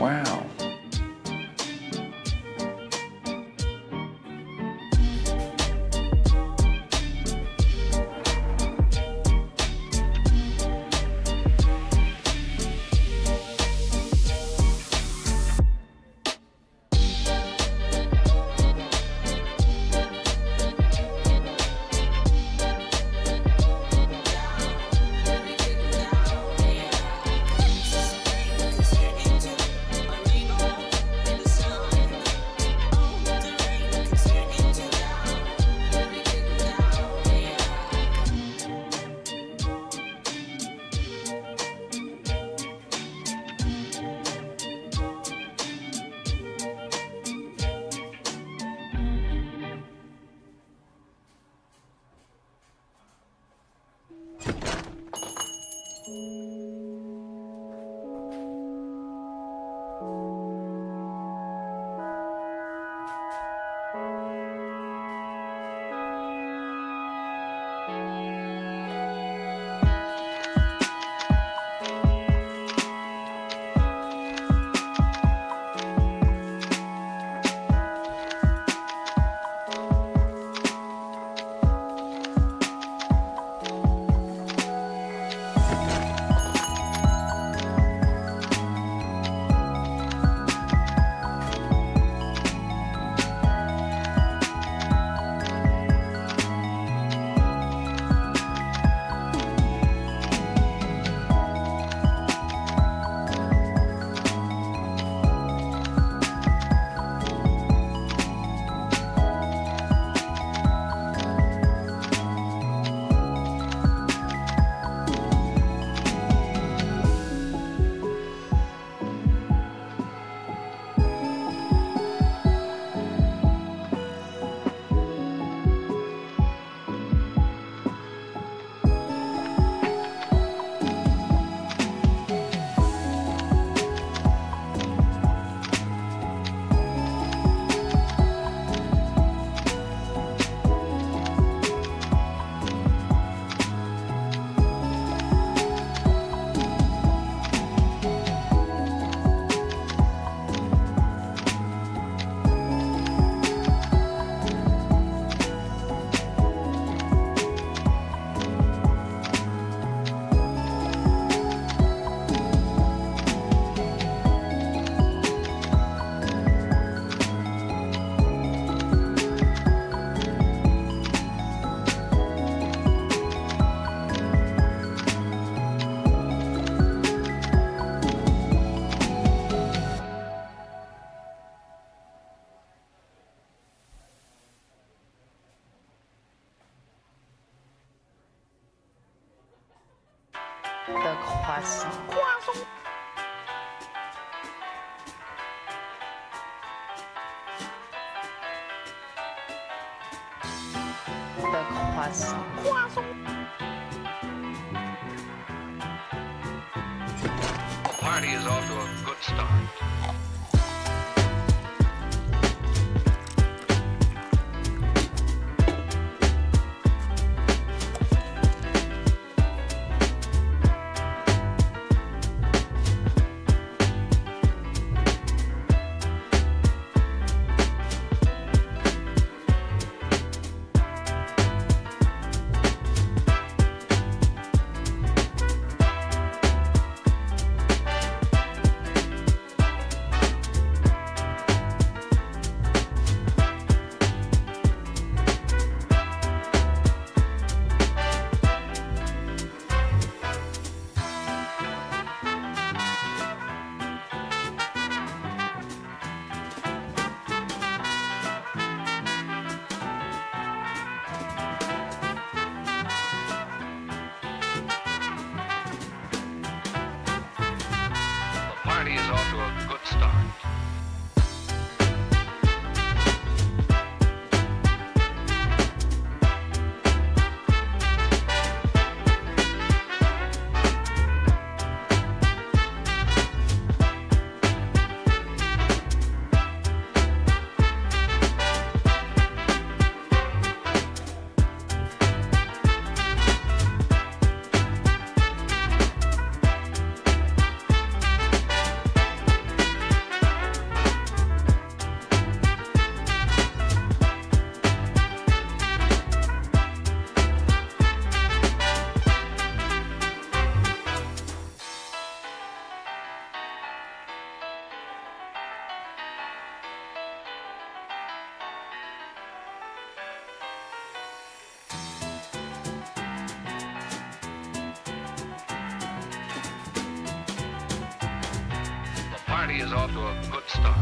Wow. The croissant. The croissant. party is off to a good start. Party is off to a good start. Party is off to a good start.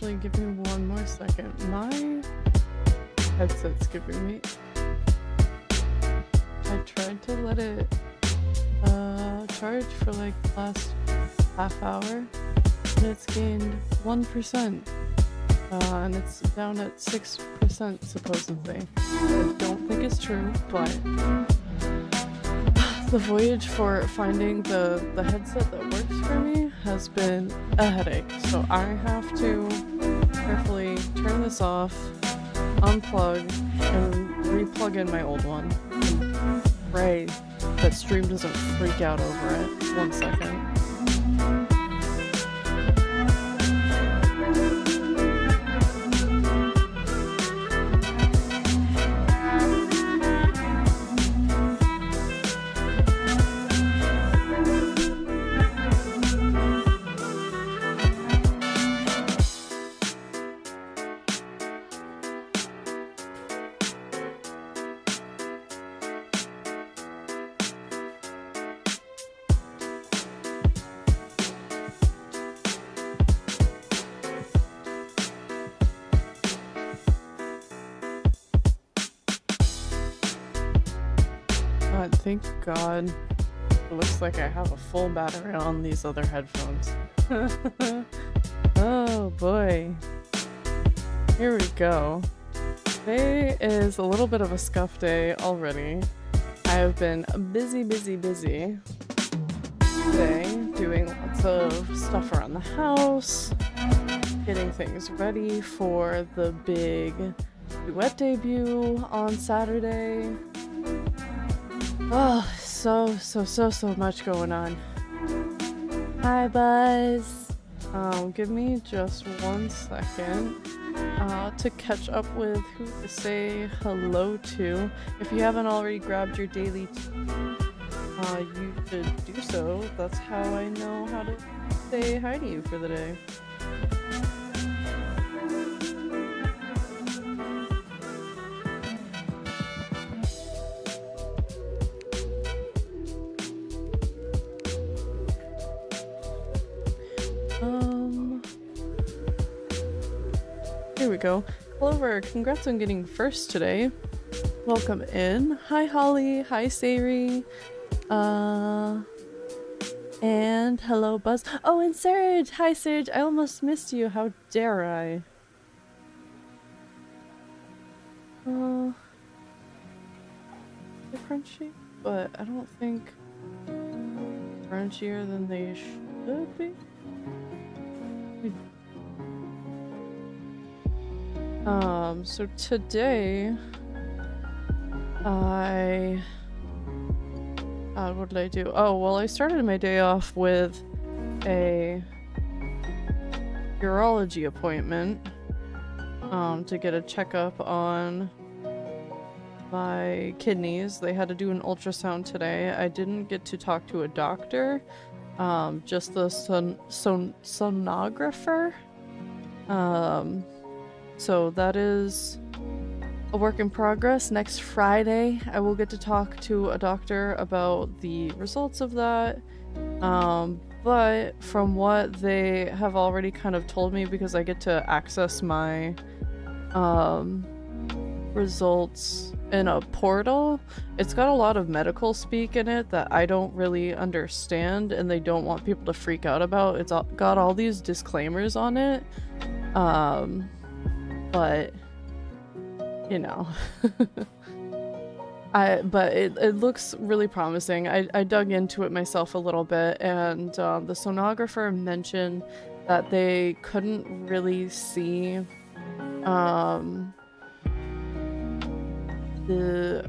actually, give me one more second. My headset's giving me... I tried to let it charge for like the last half hour, and it's gained 1%. And it's down at 6% supposedly. I don't think it's true, but the voyage for finding the headset that works for me has been a headache. So I have to carefully turn this off, unplug, and re-plug in my old one. And pray that stream doesn't freak out over it. 1 second. Thank God. It looks like I have a full battery on these other headphones. Oh boy. Here we go. Today is a little bit of a scuff day already. I have been busy today, doing lots of stuff around the house, getting things ready for the big DUET debut on Saturday. Oh, so much going on. Hi, Buzz. Give me just 1 second to catch up with who to say hello to. If you haven't already grabbed your daily you should do so. That's how I know how to say hi to you for the day. Here we go. Clover, congrats on getting first today. Welcome in. Hi Holly, hi Sari. And hello Buzz. Oh, and Serge! Hi Serge, I almost missed you. How dare I? They're crunchy, but I don't think crunchier than they should be. So today, what did I do? Oh, well, I started my day off with a urology appointment, to get a checkup on my kidneys. They had to do an ultrasound today. I didn't get to talk to a doctor, just the sonographer. So that is a work in progress. Next Friday, I will get to talk to a doctor about the results of that. But from what they have already kind of told me, because I get to access my results in a portal, it's got a lot of medical speak in it that I don't really understand, and they don't want people to freak out about. It's got all these disclaimers on it. But you know, but it looks really promising. I dug into it myself a little bit, and the sonographer mentioned that they couldn't really see the,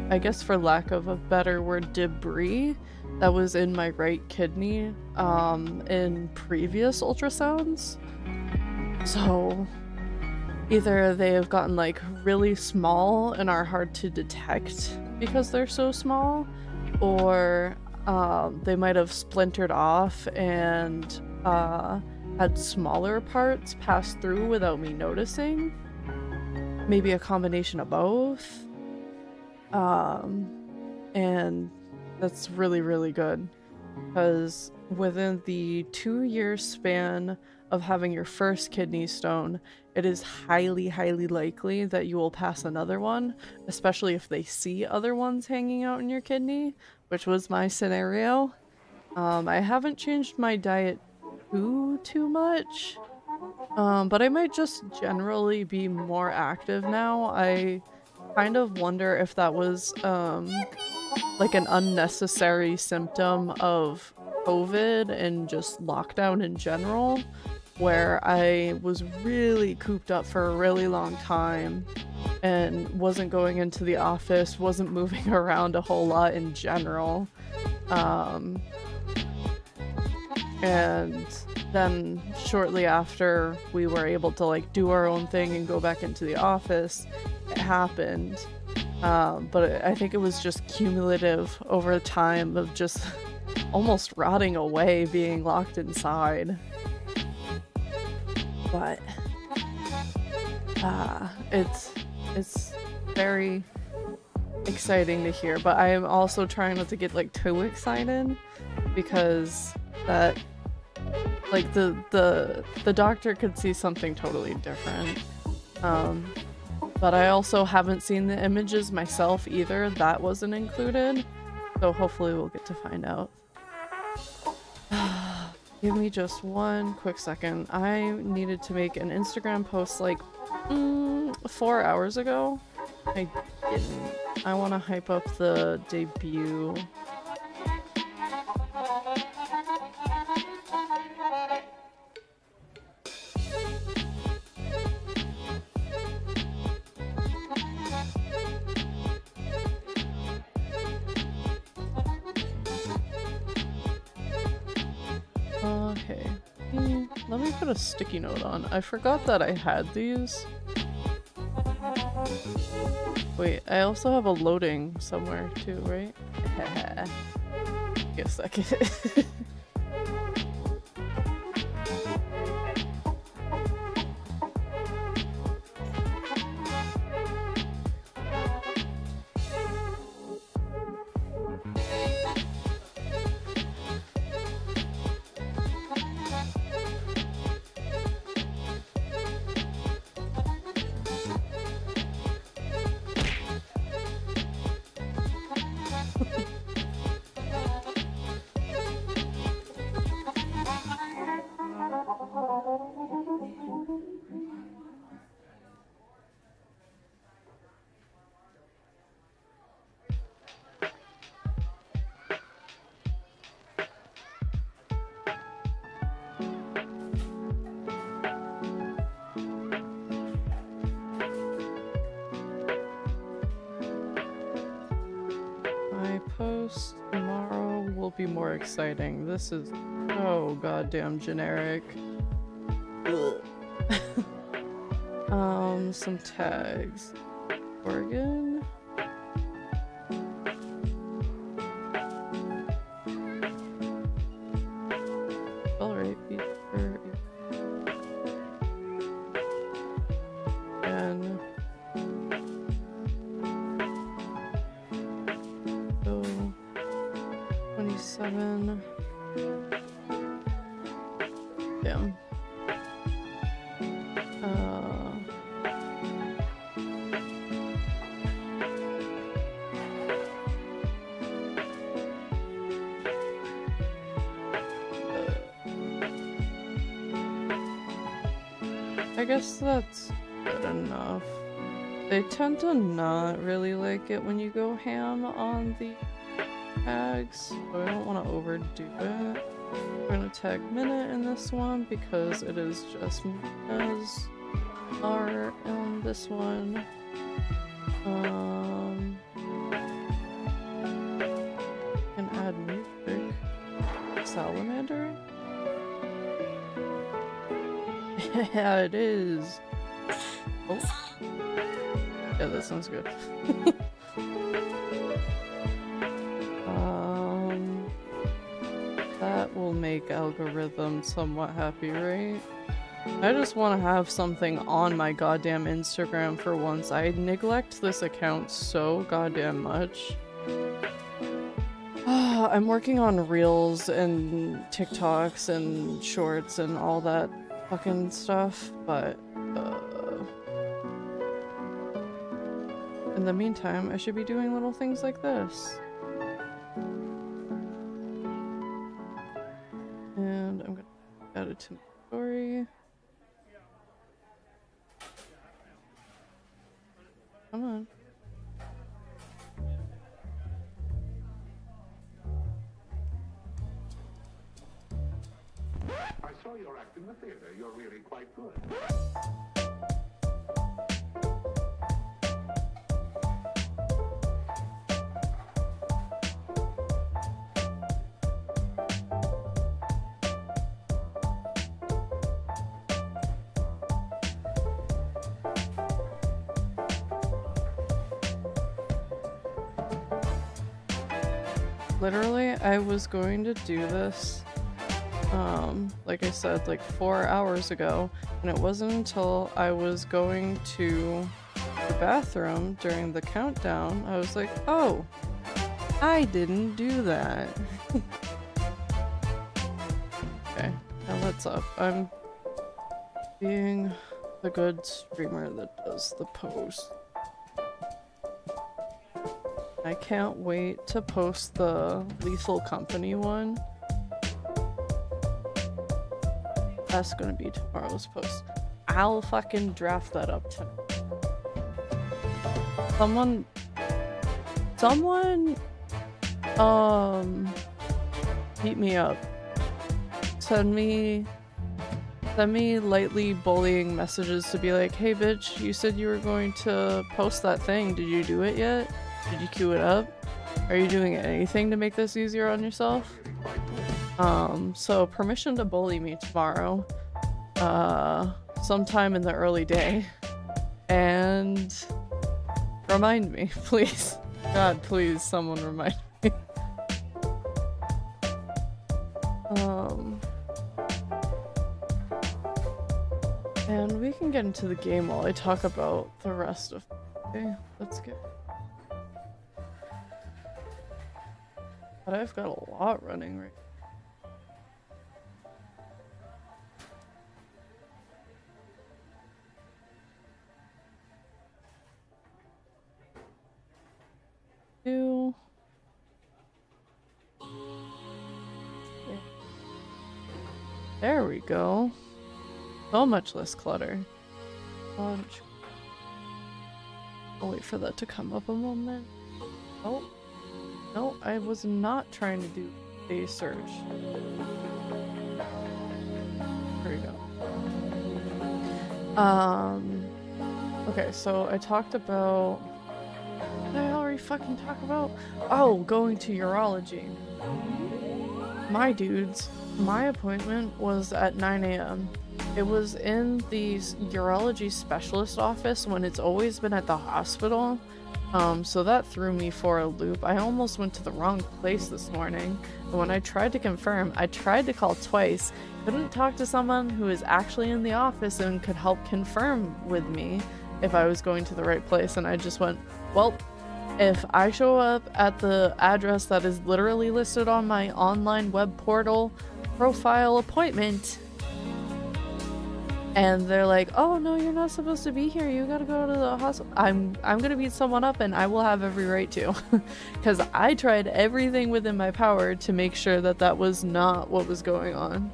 I guess for lack of a better word, debris that was in my right kidney in previous ultrasounds. So either they have gotten like really small and are hard to detect because they're so small, or they might have splintered off and had smaller parts pass through without me noticing. Maybe a combination of both. And that's really, really good, because within the 2-year span of having your first kidney stone, it is highly, highly likely that you will pass another one, especially if they see other ones hanging out in your kidney, which was my scenario. I haven't changed my diet too much, but I might just generally be more active now. I kind of wonder if that was like an unnecessary symptom of COVID and just lockdown in general, where I was really cooped up for a really long time and wasn't going into the office, wasn't moving around a whole lot in general. And then shortly after we were able to like do our own thing and go back into the office, it happened. But I think it was just cumulative over time of just almost rotting away, being locked inside. But it's very exciting to hear, but I am also trying not to get like too excited, because that like the doctor could see something totally different. But I also haven't seen the images myself either. That wasn't included, so hopefully we'll get to find out. Give me just one quick second. I needed to make an Instagram post like 4 hours ago. I didn't. I want to hype up the debut. Okay. Let me put a sticky note on. I forgot that I had these. Wait, I also have a loading somewhere too, right? Give me a second. Post tomorrow will be more exciting. This is so goddamn generic. Some tags. Oregon. Alright, feature. And 27. Damn. I guess that's good enough. They tend to not really like it when you go ham on the tags, so I don't want to overdo it. We're gonna tag minute in this one because it is just as art on this one. Can add music. Salamander? Yeah, it is. Oh. Yeah, that sounds good. That will make algorithm somewhat happy, right? I just want to have something on my goddamn Instagram for once. I neglect this account so goddamn much. I'm working on Reels and TikToks and Shorts and all that fucking stuff, but in the meantime, I should be doing little things like this. And I'm gonna add it to my story. Come on. I saw your act in the theater. You're really quite good. Literally, I was going to do this, like I said, like 4 hours ago, and it wasn't until I was going to the bathroom during the countdown, I was like, oh, I didn't do that. Okay, now what's up? I'm being the good streamer that does the post. I can't wait to post the Lethal Company one. That's gonna be tomorrow's post. I'll fucking draft that up tonight. Someone, beat me up. Send me lightly bullying messages to be like, hey bitch, you said you were going to post that thing. Did you do it yet? Did you queue it up? Are you doing anything to make this easier on yourself? So permission to bully me tomorrow, sometime in the early day, and remind me, please. God, please, someone remind me. And we can get into the game while I talk about the rest of. Okay, let's get. But I've got a lot running right now. There we go. So much less clutter. I'll wait for that to come up a moment. Oh. No, I was not trying to do a search. There we go. Okay, so I talked about... What did I already fucking talk about? Oh, going to urology. My dudes, my appointment was at 9 AM. It was in the urology specialist office when it's always been at the hospital. So that threw me for a loop. I almost went to the wrong place this morning. And when I tried to confirm, I tried to call twice. Couldn't talk to someone who is actually in the office and could help confirm with me if I was going to the right place. And I just went, well, if I show up at the address that is literally listed on my online web portal profile appointment, and they're like, oh no, you're not supposed to be here, you gotta go to the hospital, I'm gonna beat someone up, and I will have every right to. Because I tried everything within my power to make sure that that was not what was going on.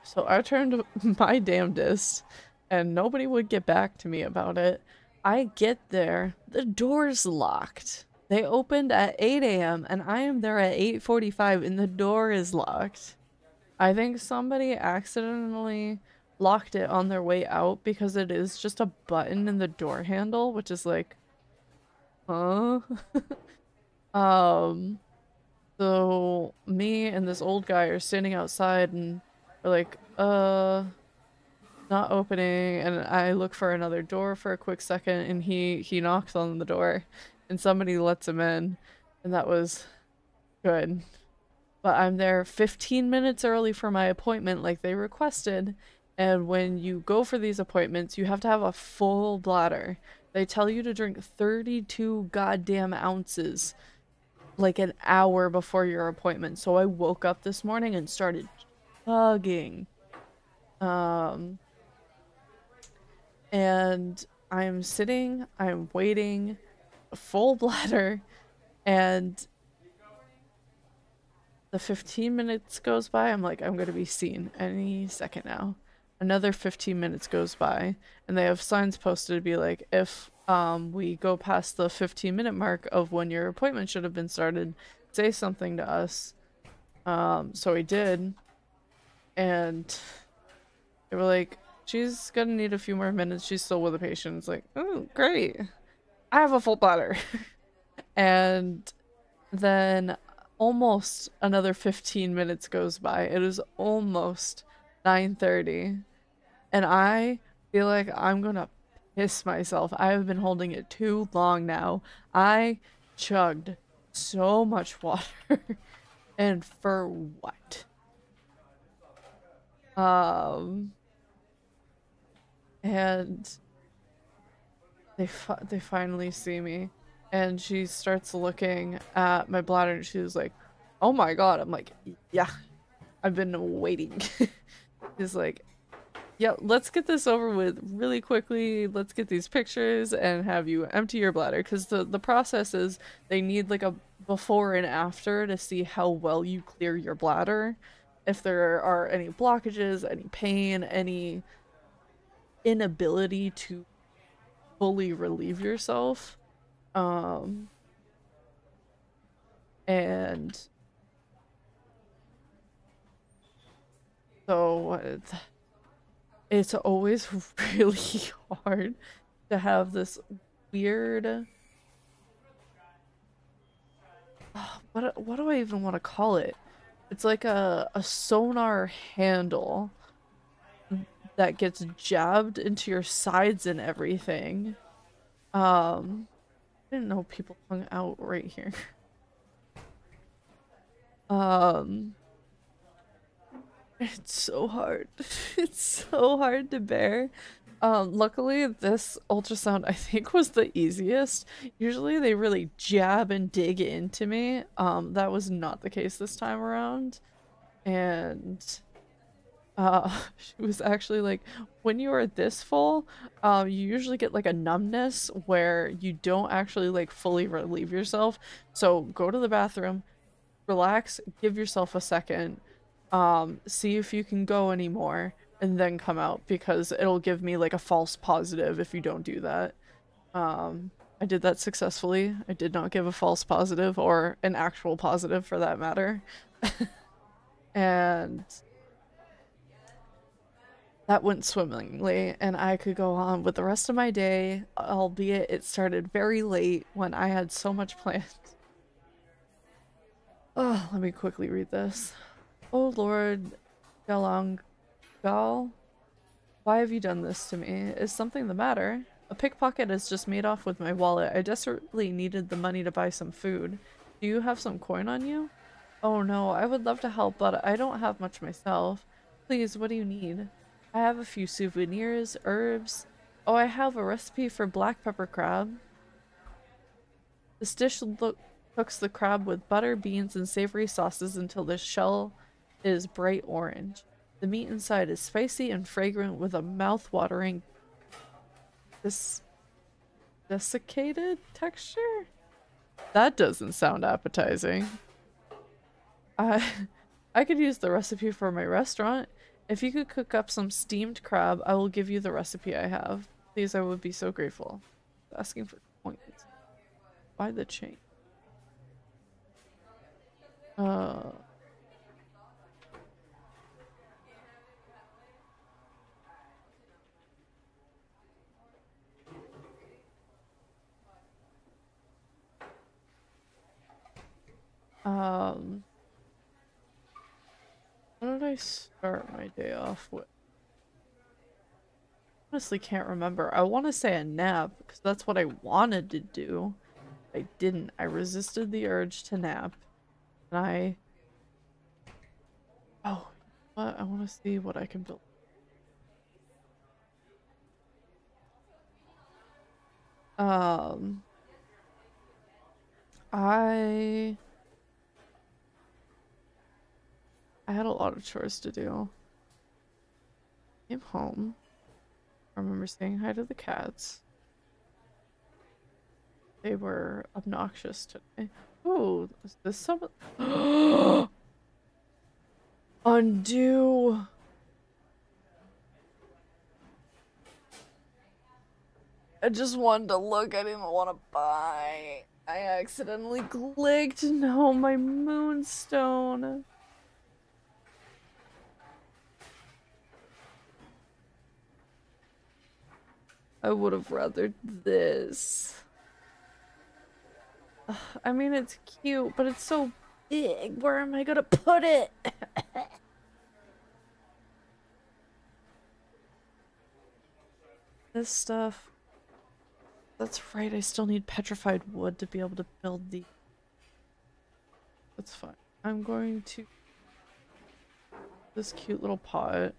So I turned my damnedest, and nobody would get back to me about it. I get there, the door's locked. They opened at 8 AM, and I am there at 8:45, and the door is locked. I think somebody accidentally locked it on their way out because it is just a button in the door handle, which is like, huh? So me and this old guy are standing outside, and we're like, not opening, and I look for another door for a quick second, and he knocks on the door, and somebody lets him in, and that was good. But I'm there 15 minutes early for my appointment like they requested, And when you go for these appointments, you have to have a full bladder. They tell you to drink 32 goddamn ounces like an hour before your appointment. So I woke up this morning and started chugging. And I'm sitting, I'm waiting, full bladder, and the 15 minutes goes by. I'm like, I'm gonna be seen any second now. Another 15 minutes goes by, and they have signs posted to be like, if we go past the 15-minute mark of when your appointment should have been started, say something to us. So we did, and they were like, she's gonna need a few more minutes. She's still with a patient. It's like, oh, great. I have a full bladder. And then almost another 15 minutes goes by. It is almost 9:30. And I feel like I'm gonna piss myself. I have been holding it too long now. I chugged so much water. And for what? And they finally see me, and she starts looking at my bladder, and she was like, "Oh my god!" I'm like, "Yeah, I've been waiting." She's like, "Yeah, let's get this over with really quickly. Let's get these pictures and have you empty your bladder." Because the process is they need like a before and after to see how well you clear your bladder. If there are any blockages, any pain, any inability to fully relieve yourself. And so it's always really hard to have this weird what do I even want to call it? It's like a sonar handle that gets jabbed into your sides and everything. I didn't know people hung out right here. It's so hard. It's so hard to bear. Luckily this ultrasound I think was the easiest. Usually they really jab and dig into me. That was not the case this time around. And she was actually like, when you are this full, you usually get like a numbness where you don't actually like fully relieve yourself. So go to the bathroom, relax, give yourself a second, see if you can go anymore, and then come out, because it'll give me like a false positive if you don't do that. I did that successfully. I did not give a false positive, or an actual positive for that matter. And that went swimmingly, and I could go on with the rest of my day, albeit it started very late when I had so much planned. Oh, let me quickly read this. Oh Lord Galangal, why have you done this to me? Is something the matter? A pickpocket has just made off with my wallet. I desperately needed the money to buy some food. Do you have some coin on you? Oh no, I would love to help, but I don't have much myself. Please, what do you need? I have a few souvenirs, herbs. Oh, I have a recipe for black pepper crab. This dish cooks the crab with butter, beans, and savory sauces until the shell is bright orange. The meat inside is spicy and fragrant with a mouth-watering desiccated texture? That doesn't sound appetizing. I could use the recipe for my restaurant. If you could cook up some steamed crab, I will give you the recipe I have. Please, I would be so grateful. Asking for coins. Why the chain? What did I start my day off with? Honestly can't remember. I want to say a nap, because that's what I wanted to do. I didn't. I resisted the urge to nap. And oh, what? I want to see what I can build. Um, I had a lot of chores to do. Came home. I remember saying hi to the cats. They were obnoxious today. Ooh, is this some undo? I just wanted to look, I didn't want to buy. I accidentally clicked. No, my moonstone. I would have rathered this. Ugh, I mean, it's cute, but it's so big. Where am I gonna put it? This stuff. That's right, I still need petrified wood to be able to build the... That's fine. I'm going to... This cute little pot.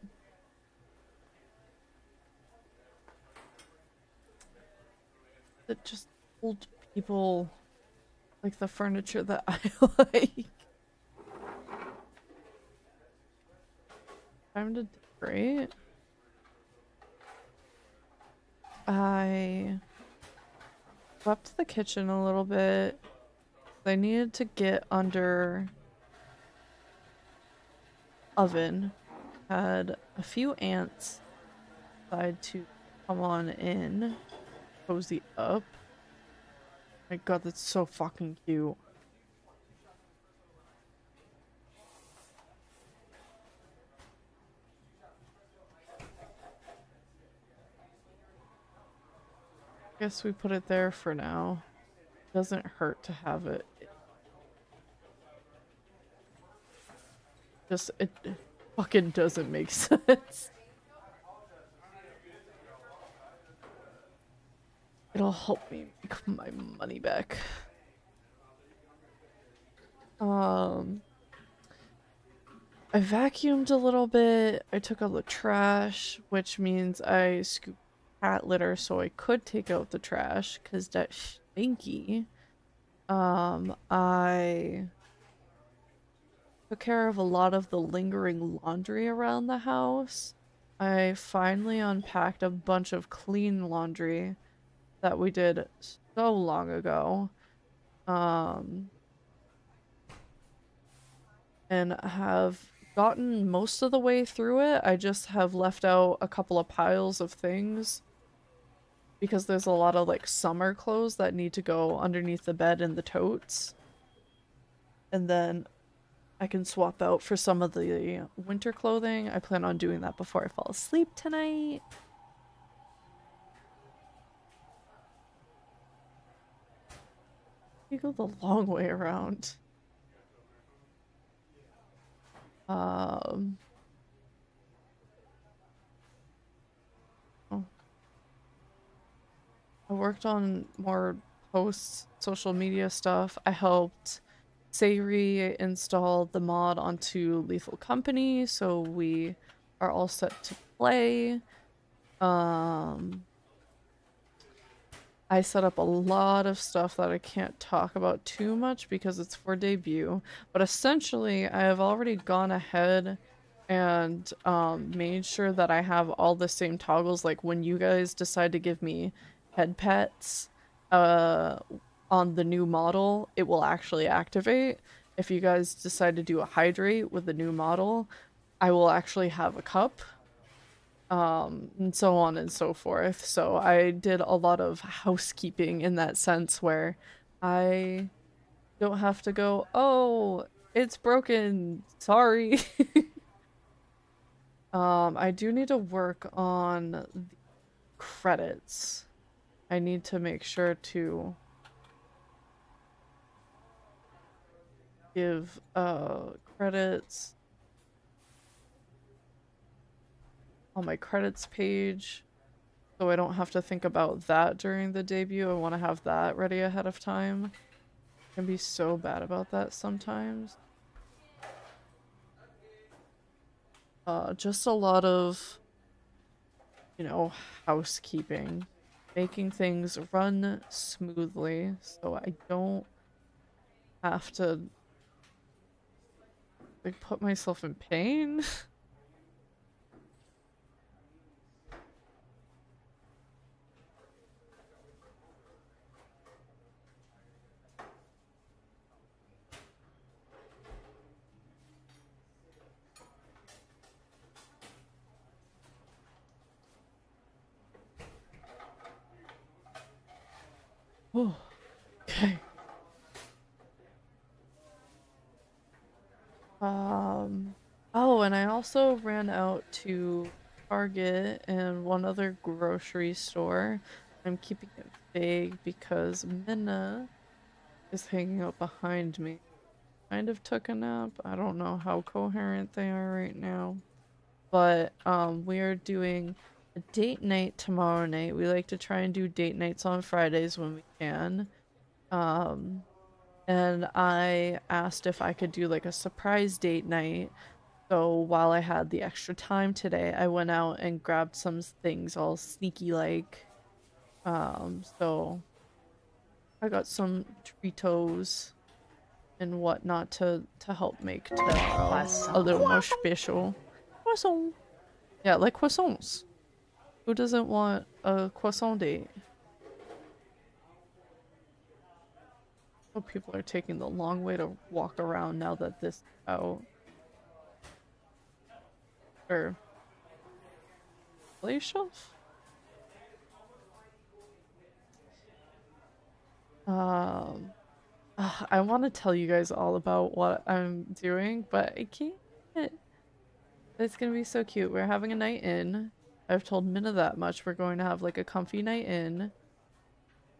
That just old people like the furniture that I like. Time to decorate. I swept the kitchen a little bit. I needed to get under oven. Had a few ants decide to come on in, cozy up. My god, that's so fucking cute. Guess we put it there for now. Doesn't hurt to have it. Just, it fucking doesn't make sense. It'll help me make my money back. I vacuumed a little bit. I took out the trash, which means I scooped cat litter so I could take out the trash because that's stinky. I took care of a lot of the lingering laundry around the house. I finally unpacked a bunch of clean laundry that we did so long ago. And have gotten most of the way through it. I just have left out a couple of piles of things because there's a lot of like summer clothes that need to go underneath the bed in the totes. And then I can swap out for some of the winter clothing. I plan on doing that before I fall asleep tonight. You go the long way around. Oh. I worked on more posts, social media stuff. I helped Sayri install the mod onto Lethal Company, so we are all set to play. I set up a lot of stuff that I can't talk about too much because it's for debut, but essentially I have already gone ahead and made sure that I have all the same toggles. Like when you guys decide to give me head pets on the new model, it will actually activate. If you guys decide to do a hydrate with the new model, I will actually have a cup. And so on and so forth. So I did a lot of housekeeping in that sense where I don't have to go, oh, it's broken, sorry. I do need to work on the credits. I need to make sure to give credits on my credits page so I don't have to think about that during the debut. I want to have that ready ahead of time. I can be so bad about that sometimes. Just a lot of, you know, housekeeping making things run smoothly so I don't have to like put myself in pain. Oh, okay. Oh, and I also ran out to Target and one other grocery store. I'm keeping it vague because Minna is hanging out behind me. Kind of took a nap. I don't know how coherent they are right now. But we are doing a date night tomorrow night. We like to try and do date nights on Fridays when we can. And I asked if I could do like a surprise date night. So while I had the extra time today, I went out and grabbed some things all sneaky like. So I got some Doritos and whatnot to help make tomorrow a little more special. Croissant. Yeah, like croissants. Who doesn't want a croissant date? Oh, people are taking the long way to walk around now that this is out. Or play shelf? I want to tell you guys all about what I'm doing, but I can't. It's gonna be so cute. We're having a night in. I've told Minna that much. We're going to have like a comfy night in.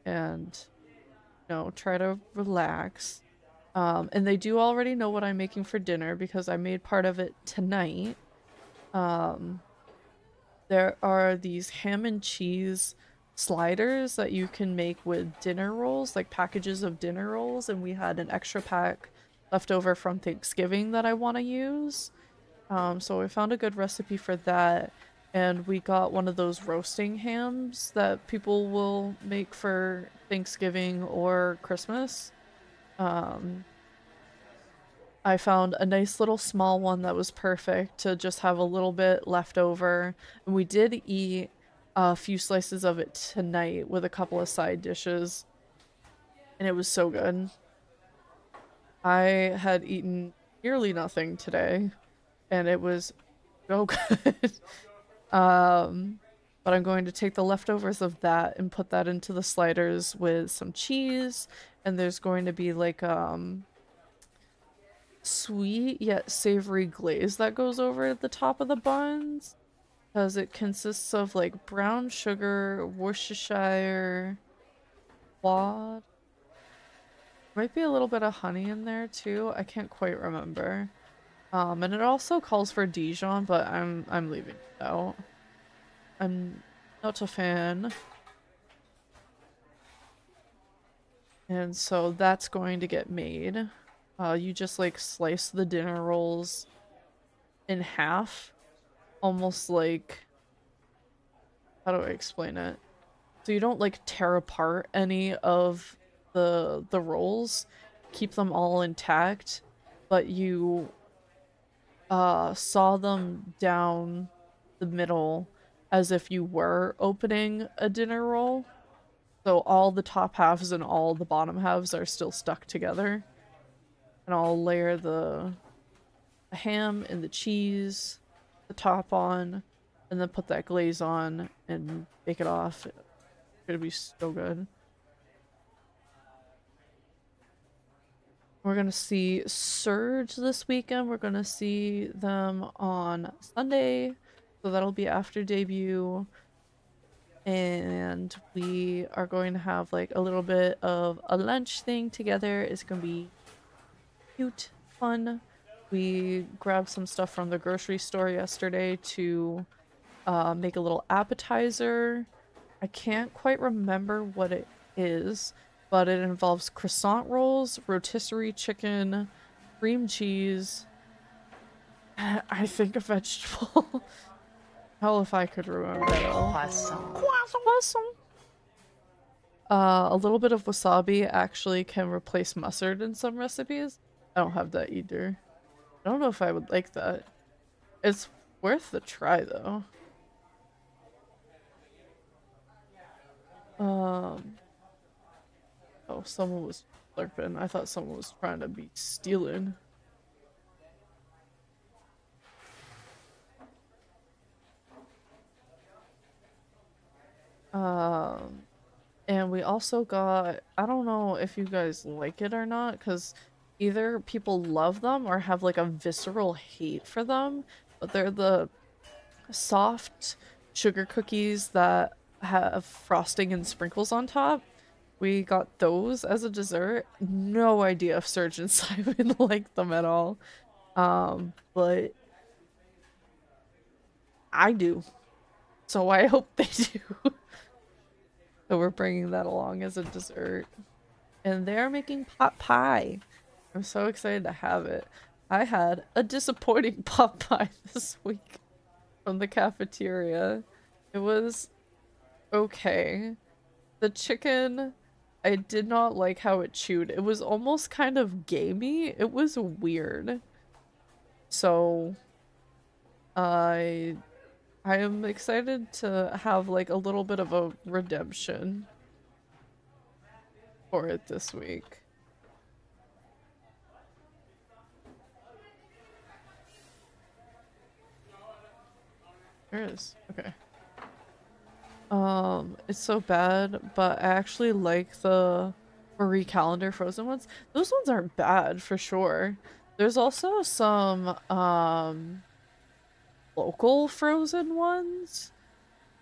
And, you know, try to relax. And they do already know what I'm making for dinner because I made part of it tonight. There are these ham and cheese sliders that you can make with dinner rolls, like packages of dinner rolls, and we had an extra pack left over from Thanksgiving that I want to use. So we found a good recipe for that, and we got one of those roasting hams that people will make for Thanksgiving or Christmas. I found a nice little small one that was perfect to just have a little bit left over, and we did eat a few slices of it tonight with a couple of side dishes, and it was so good. I had eaten nearly nothing today, and it was so good. But I'm going to take the leftovers of that and put that into the sliders with some cheese, and there's going to be like sweet yet savory glaze that goes over the top of the buns, because it consists of like brown sugar, Worcestershire, quad. Might be a little bit of honey in there too. I can't quite remember. And it also calls for Dijon, but I'm leaving it out. I'm not a fan. And so that's going to get made. You just like slice the dinner rolls in half, almost like, how do I explain it? So you don't like tear apart any of the rolls, keep them all intact, but you saw them down the middle as if you were opening a dinner roll. So all the top halves and all the bottom halves are still stuck together. And I'll layer the ham and the cheese, the top on, and then put that glaze on and bake it off. It's gonna be so good. We're gonna see Surge this weekend. We're gonna see them on Sunday, so that'll be after debut. And we are going to have like a little bit of a lunch thing together. It's gonna be cute, fun. We grabbed some stuff from the grocery store yesterday to make a little appetizer. I can't quite remember what it is, but it involves croissant rolls, rotisserie chicken, cream cheese, I think a vegetable. Hell if I could remember. Croissant. Croissant. A little bit of wasabi actually can replace mustard in some recipes. I don't have that either. I don't know if I would like that. It's worth the try though. Oh, someone was slurping. I thought someone was trying to be stealing. And we also got, I don't know if you guys like it or not, because either people love them or have like a visceral hate for them, but they're the soft sugar cookies that have frosting and sprinkles on top. We got those as a dessert. No idea if Serge and Simon like them at all. But I do. So I hope they do. So we're bringing that along as a dessert. And they're making pot pie. I'm so excited to have it. I had a disappointing pot pie this week from the cafeteria. It was okay. The chicken, I did not like how it chewed. It was almost kind of gamey. It was weird. So I am excited to have like a little bit of a redemption for it this week. There it is. Okay. It's so bad, but I actually like the Marie Calendar frozen ones. Those ones aren't bad for sure. There's also some local frozen ones.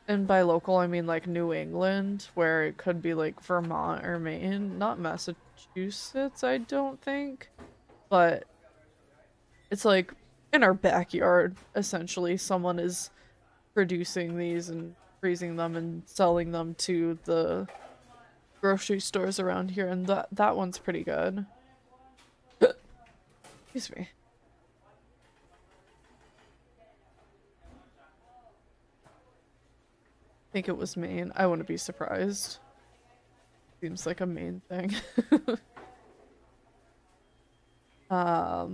And by local, I mean like New England, where it could be like Vermont or Maine. Not Massachusetts, I don't think. But it's like in our backyard, essentially. Someone is producing these and freezing them and selling them to the grocery stores around here, and that one's pretty good. Excuse me. I think it was Maine. I wouldn't be surprised. Seems like a Maine thing. But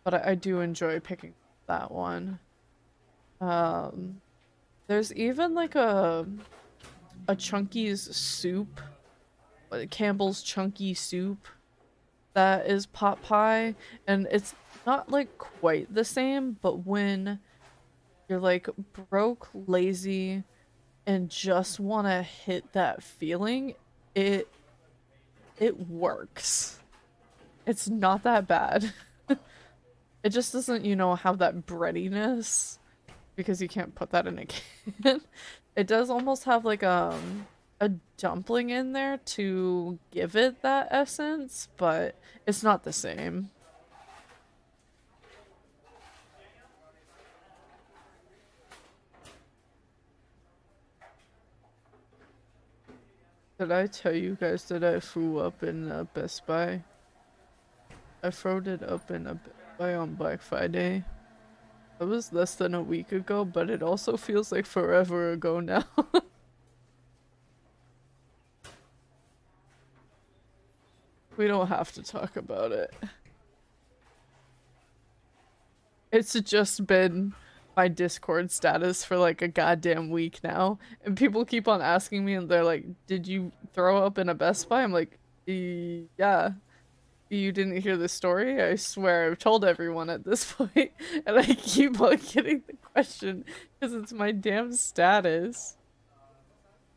I do enjoy picking that one. There's even like a Chunky's soup, like Campbell's Chunky soup that is pot pie, and it's not like quite the same, but when you're like broke, lazy, and just want to hit that feeling, it works. It's not that bad. It just doesn't, you know, have that breadiness because you can't put that in a can. It does almost have like a dumpling in there to give it that essence, but it's not the same. Did I tell you guys that I threw up in Best Buy? I throwed it up in a Best Buy on Black Friday. It was less than a week ago, but it also feels like forever ago now. We don't have to talk about it. It's just been my Discord status for like a goddamn week now, and people keep on asking me, and they're like, did you throw up in a Best Buy? I'm like, yeah. You didn't hear the story? I swear I've told everyone at this point, and I keep on getting the question because it's my damn status.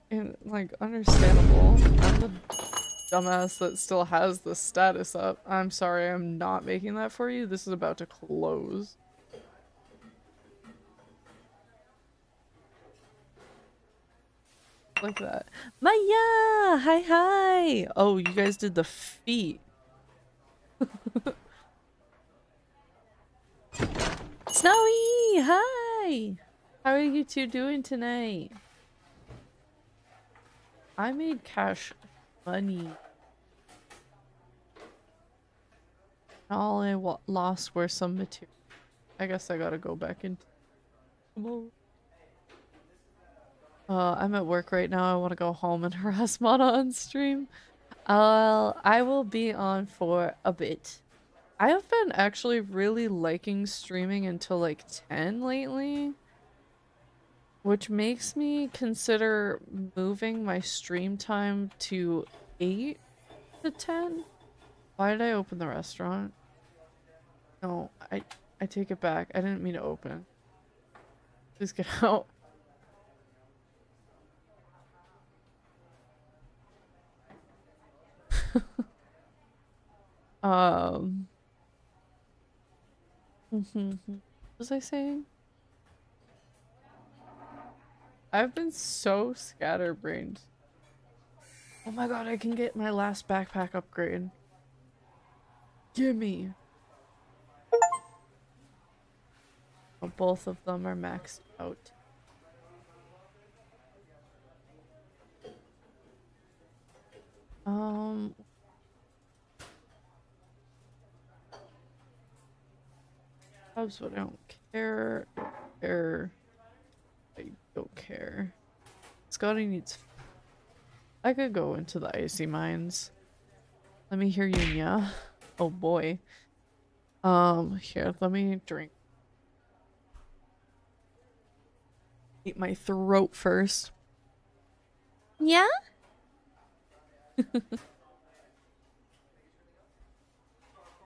And like, understandable. I'm the dumbass that still has the status up. I'm sorry, I'm not making that for you. This is about to close. Like that. Maya! Hi, hi! Oh, you guys did the feet. Snowy! Hi! How are you two doing tonight? I made cash money. All I lost were some material. I guess I gotta go back into... I'm at work right now. I want to go home and harass Mana on stream. I will be on for a bit. I have been actually really liking streaming until like 10 lately, which makes me consider moving my stream time to 8 to 10. Why did I open the restaurant? No, I take it back. I didn't mean to open. Please get out. What was I saying? I've been so scatterbrained. Oh my god, I can get my last backpack upgrade. Gimme! Oh, both of them are maxed out. But I don't care. I don't care. Scotty needs. I could go into the icy mines. Let me hear you, yeah. Oh boy. Here, let me drink. Eat my throat first. Yeah?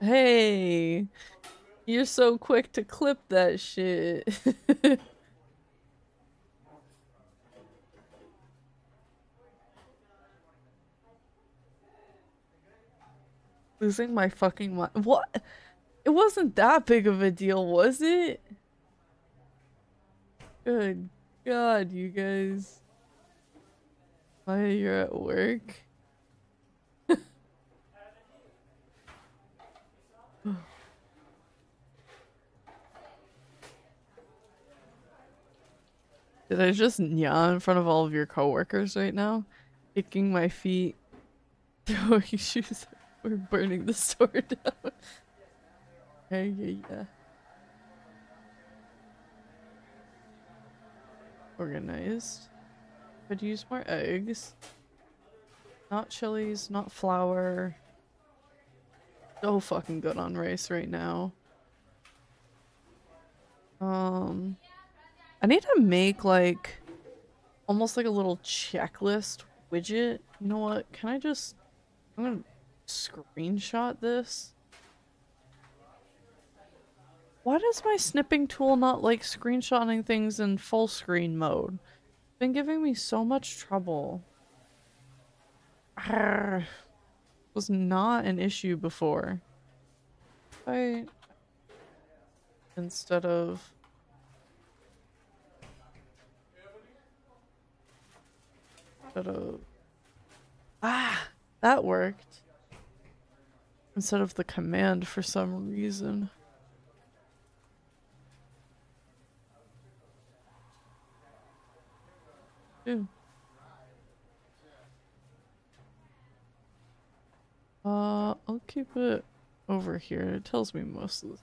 Hey! You're so quick to clip that shit. Losing my fucking mind. What? It wasn't that big of a deal, was it? Good God, you guys. Why you're at work? Did I just yawn in front of all of your coworkers right now? Kicking my feet, throwing shoes. We're burning the store down. Yeah. Organized. Could use more eggs. Not chilies, not flour. So fucking good on rice right now. I need to make like almost like a little checklist widget. You know what? Can I just I'm gonna screenshot this. Why does my snipping tool not like screenshotting things in full screen mode? It's been giving me so much trouble. Arrgh. Was not an issue before. Instead of that worked. Instead of the command for some reason. Ew. I'll keep it over here. It tells me most of this.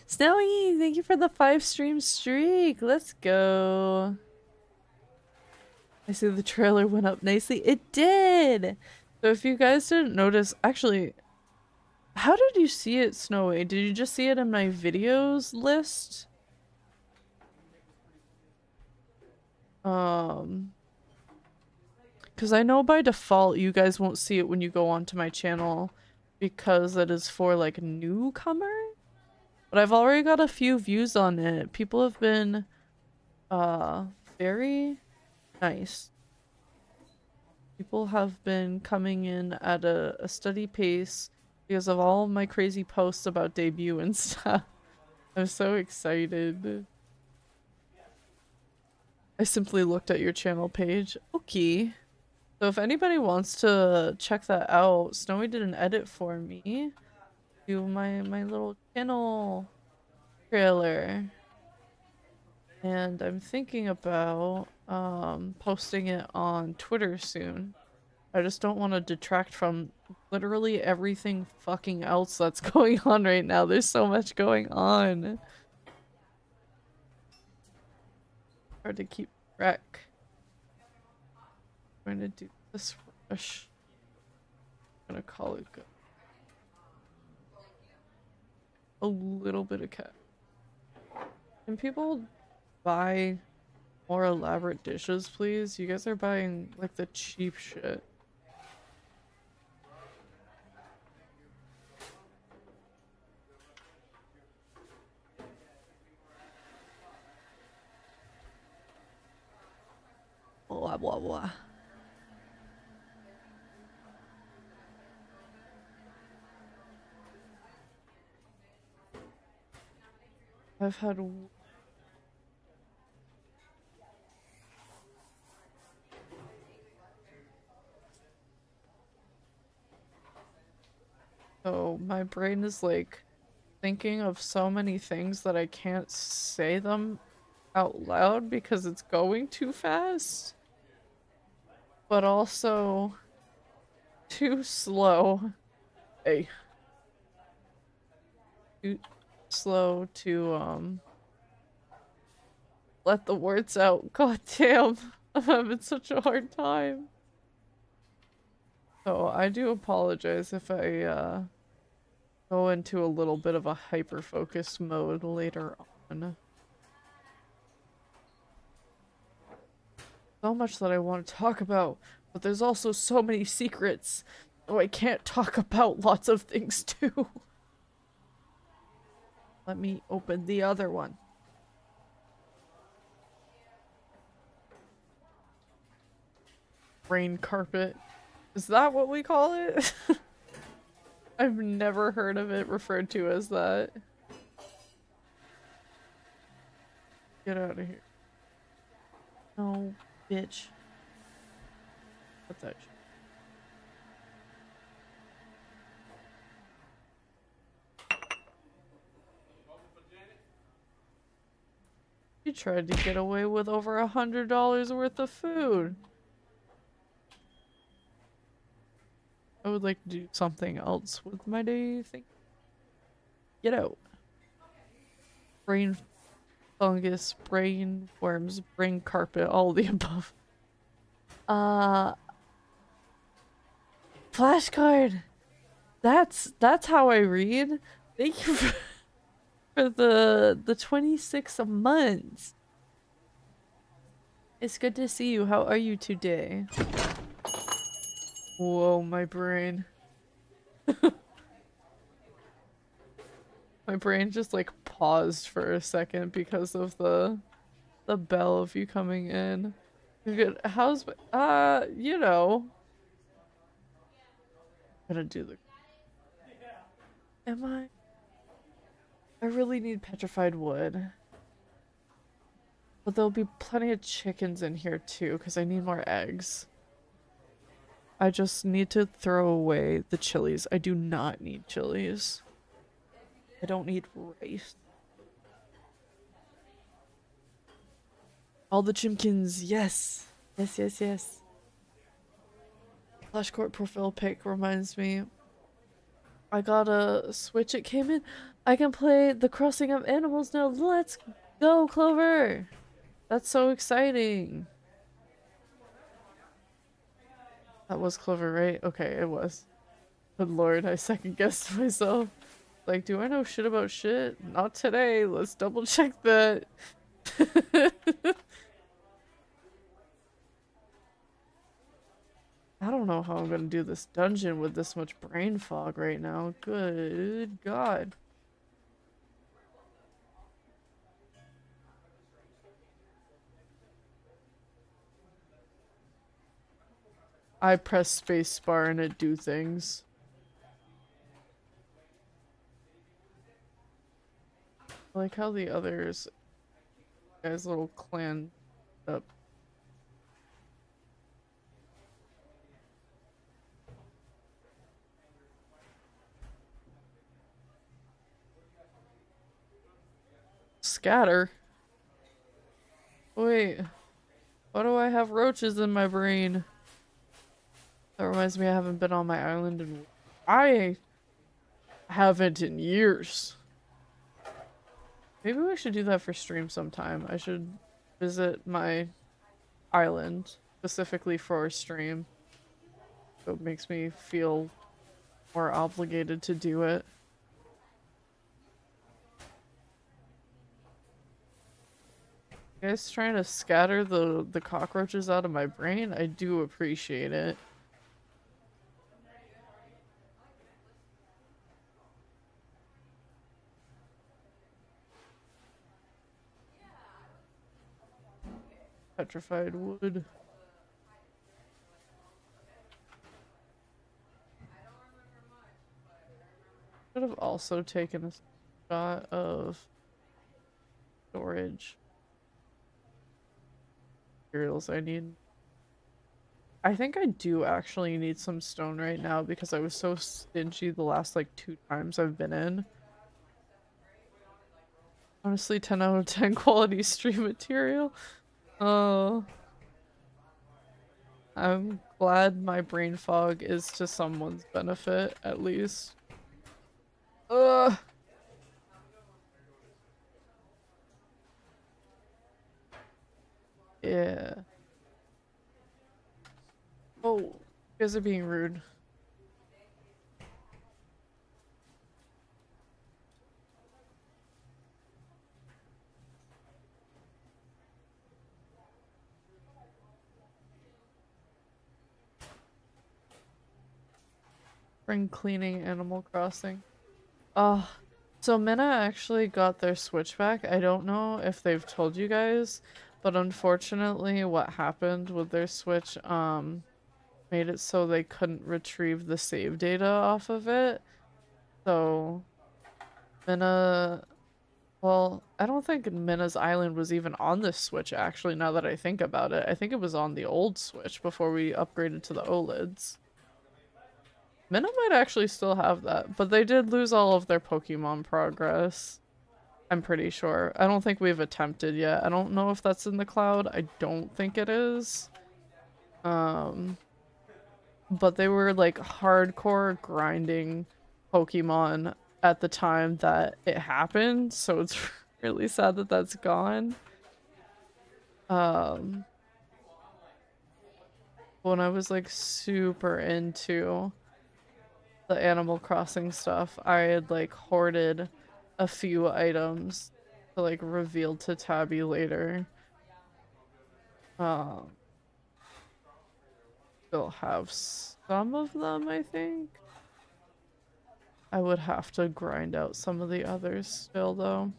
Snowy, thank you for the 5-stream streak. Let's go. I see the trailer went up nicely. It did! So if you guys didn't notice, actually, how did you see it, Snowy? Did you just see it in my videos list? Because I know by default you guys won't see it when you go onto my channel because it is for like newcomer. But I've already got a few views on it. People have been very nice. People have been coming in at a steady pace because of all my crazy posts about debut and stuff. I'm so excited. I simply looked at your channel page. Okay. So if anybody wants to check that out, Snowy did an edit for me. Do my little channel trailer. And I'm thinking about posting it on Twitter soon. I just don't want to detract from literally everything fucking else that's going on right now. There's so much going on. Hard to keep track. I'm going to do this rush. I'm gonna call it good. A little bit of cat. Can people buy more elaborate dishes, please? You guys are buying like the cheap shit. Blah blah blah. I've had so my brain is like thinking of so many things that I can't say them out loud because it's going too fast, but also too slow. Hey. Too slow to let the words out. God damn, I'm having such a hard time. So I do apologize if I go into a little bit of a hyper-focused mode later on. So much that I want to talk about, but there's also so many secrets, so I can't talk about lots of things too. Let me open the other one. Brain carpet. Is that what we call it? I've never heard of it referred to as that. Get out of here. No, bitch. What's that shit? You tried to get away with over $100 worth of food. I would like to do something else with my day, think. Get out. Brain fungus, brain worms, brain carpet, all the above. Flashcard! That's how I read. Thank you for the 26 months. It's good to see you. How are you today? Whoa, my brain. My brain just like paused for a second because of the bell of you coming in. You're good. How's you know. I'm gonna do the Am I? I really need petrified wood. But there'll be plenty of chickens in here too, because I need more eggs. I just need to throw away the chilies. I do not need chilies. I don't need rice. All the chimkins, yes! Yes, yes, yes. Flashcourt profile pic reminds me. I got a Switch, it came in. I can play The Crossing of Animals now. Let's go, Clover! That's so exciting. That was Clover, right? Okay, it was. Good lord, I second guessed myself. Like, do I know shit about shit? Not today. Let's double check that. I don't know how I'm gonna do this dungeon with this much brain fog right now. Good God. I press spacebar and it do things. I like how the others guys little clan up. Scatter? Wait. Why do I have roaches in my brain? That reminds me I haven't been on my island in... I haven't in years. Maybe we should do that for stream sometime. I should visit my island specifically for a stream. So it makes me feel more obligated to do it. You guys trying to scatter the cockroaches out of my brain? I do appreciate it. Petrified wood. Could have also taken a shot of storage materials I need. I think I do actually need some stone right now because I was so stingy the last like 2 times I've been in. Honestly, 10 out of 10 quality stream material. Oh. I'm glad my brain fog is to someone's benefit, at least. Ugh. Yeah. Oh, you guys are being rude. Spring cleaning Animal Crossing. Oh, so Minna actually got their Switch back. I don't know if they've told you guys, but unfortunately what happened with their Switch made it so they couldn't retrieve the save data off of it. So Minna, well, I don't think Minna's Island was even on this Switch actually, now that I think about it. I think it was on the old Switch before we upgraded to the OLEDs. Minna might actually still have that, but they did lose all of their Pokemon progress. I'm pretty sure. I don't think we've attempted yet. I don't know if that's in the cloud. I don't think it is. But they were like hardcore grinding Pokemon at the time that it happened, so it's really sad that that's gone. When I was like super into the Animal Crossing stuff, I had like hoarded a few items to like reveal to Tabby later. Still have some of them, I think. I would have to grind out some of the others still though.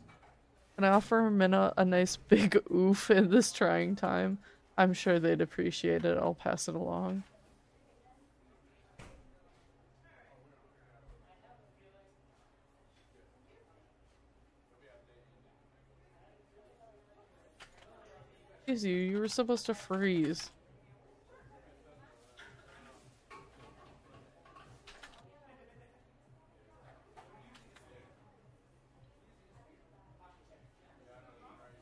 Can I offer Minna a nice big oof in this trying time? I'm sure they'd appreciate it. I'll pass it along. Excuse you were supposed to freeze.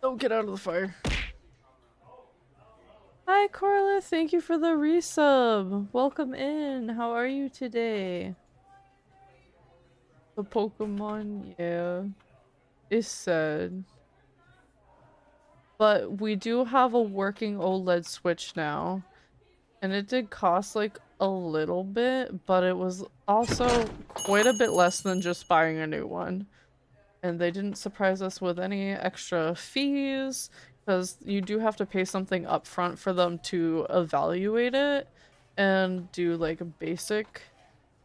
Don't get out of the fire. Hi Corliss, thank you for the resub. Welcome in. How are you today? The Pokemon, yeah. It's sad. But we do have a working OLED Switch now. And it did cost like a little bit, but it was also quite a bit less than just buying a new one. And they didn't surprise us with any extra fees, because you do have to pay something up front for them to evaluate it and do like basic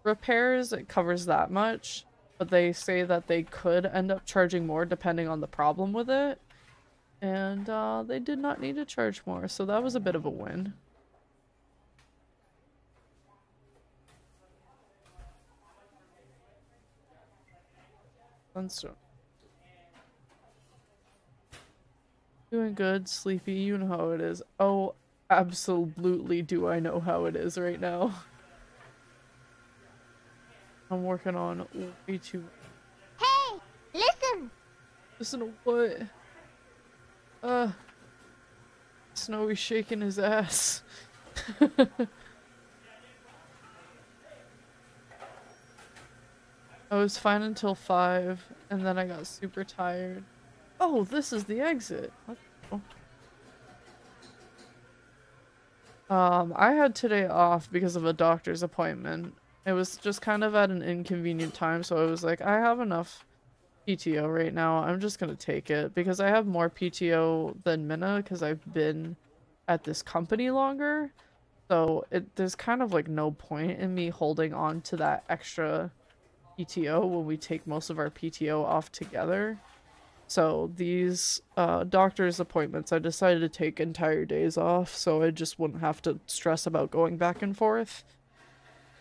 repairs. It covers that much, but they say that they could end up charging more depending on the problem with it. And they did not need to charge more, so that was a bit of a win. Sunstone. Doing good, sleepy, you know how it is. Oh, absolutely do I know how it is right now. I'm working on way too... Hey! Listen! Listen to what? Snowy's shaking his ass. I was fine until 5, and then I got super tired. Oh, this is the exit. Let's go. I had today off because of a doctor's appointment. It was just kind of at an inconvenient time, so I was like, I have enough PTO right now. I'm just gonna take it because I have more PTO than Minna because I've been at this company longer. So there's kind of like no point in me holding on to that extra PTO when we take most of our PTO off together. So these doctor's appointments, I decided to take entire days off so I just wouldn't have to stress about going back and forth.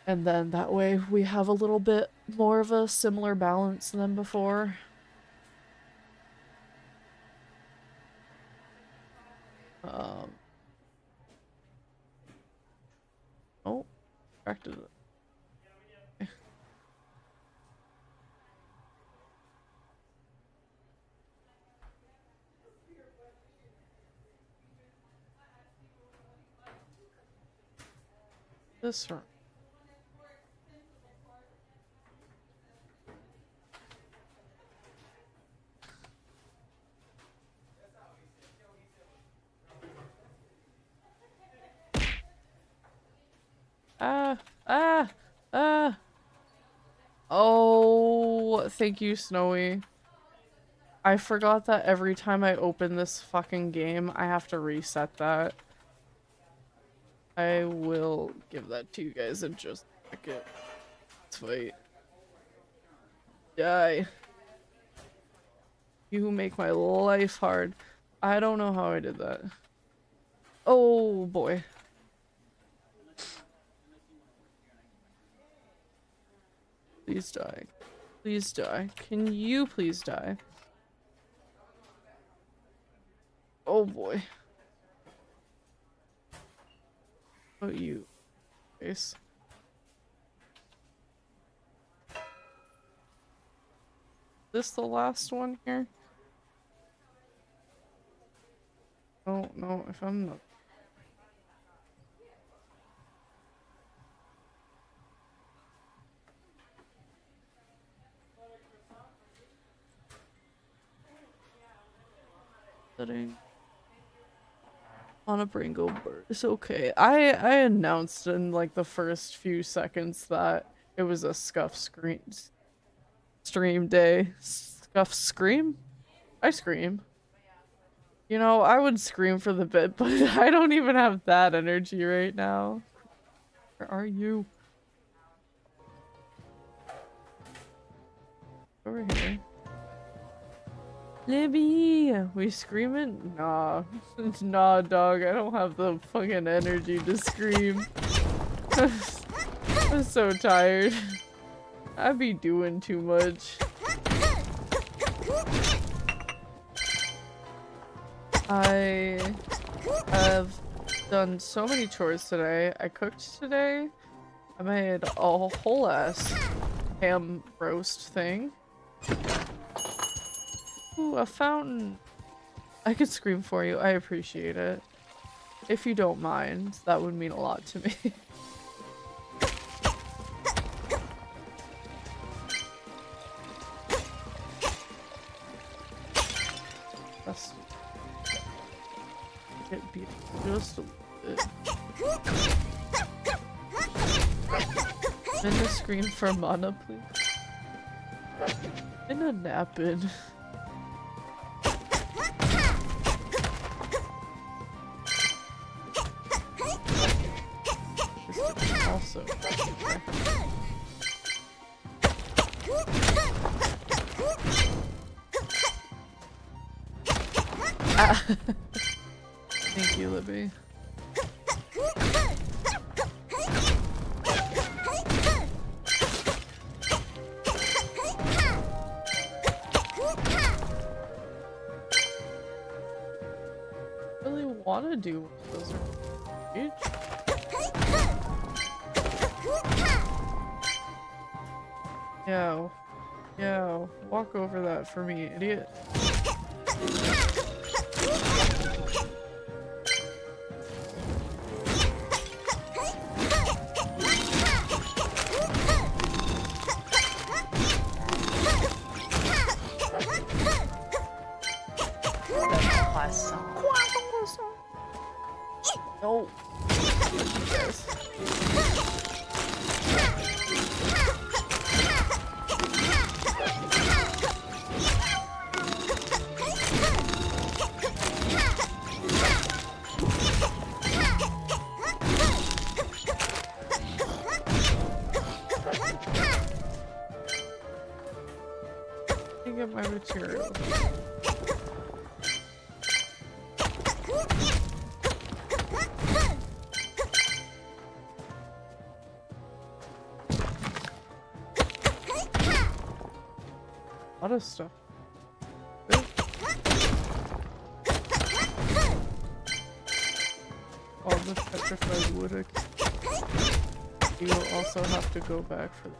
And then that way we have a little bit more of a similar balance than before. Oh, back to the... This room. Oh, thank you, Snowy. I forgot that every time I open this fucking game, I have to reset that. I will give that to you guys in just a second. Let's wait. Die. You make my life hard. I don't know how I did that. Oh boy. Please die. Please die. Can you please die? Oh boy. Oh, you face. This the last one here? Oh no, if I'm not. Setting on a Bringo bird. It's okay. I announced in like the first few seconds that it was a scuff stream day. Scuff scream? I scream. You know, I would scream for the bit, but I don't even have that energy right now. Where are you? Over here. Libby! We screaming? Nah. Nah, dog. I don't have the fucking energy to scream. I'm so tired. I be doing too much. I have done so many chores today. I cooked today. I made a whole ass ham roast thing. Ooh, a fountain. I could scream for you. I appreciate it. If you don't mind, that would mean a lot to me. That's... Get beat just a little bit. Minna scream for mana, please. Minna napping. Also. Ah. Thank you, Libby. I really want to do those are huge. Yo. Yo. Walk over that for me, idiot. Croissant. No. Get my materials. A lot of stuff. All the petrified wood. You will also have to go back for the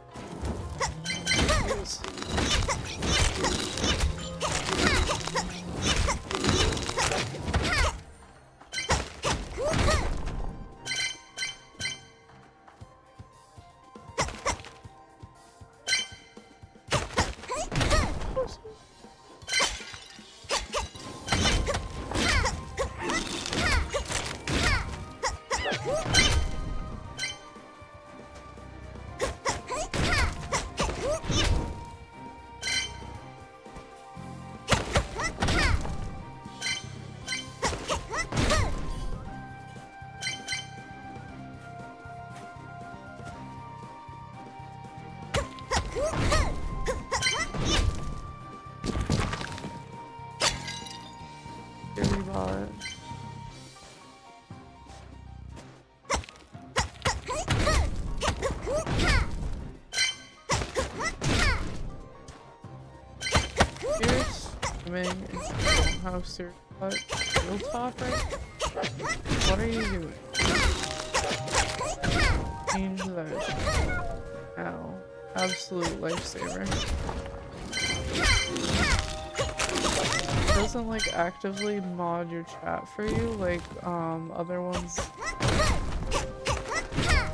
how serious real talk, right? What are you doing? Change that shit. Ow. Absolute lifesaver. It doesn't like actively mod your chat for you like other ones.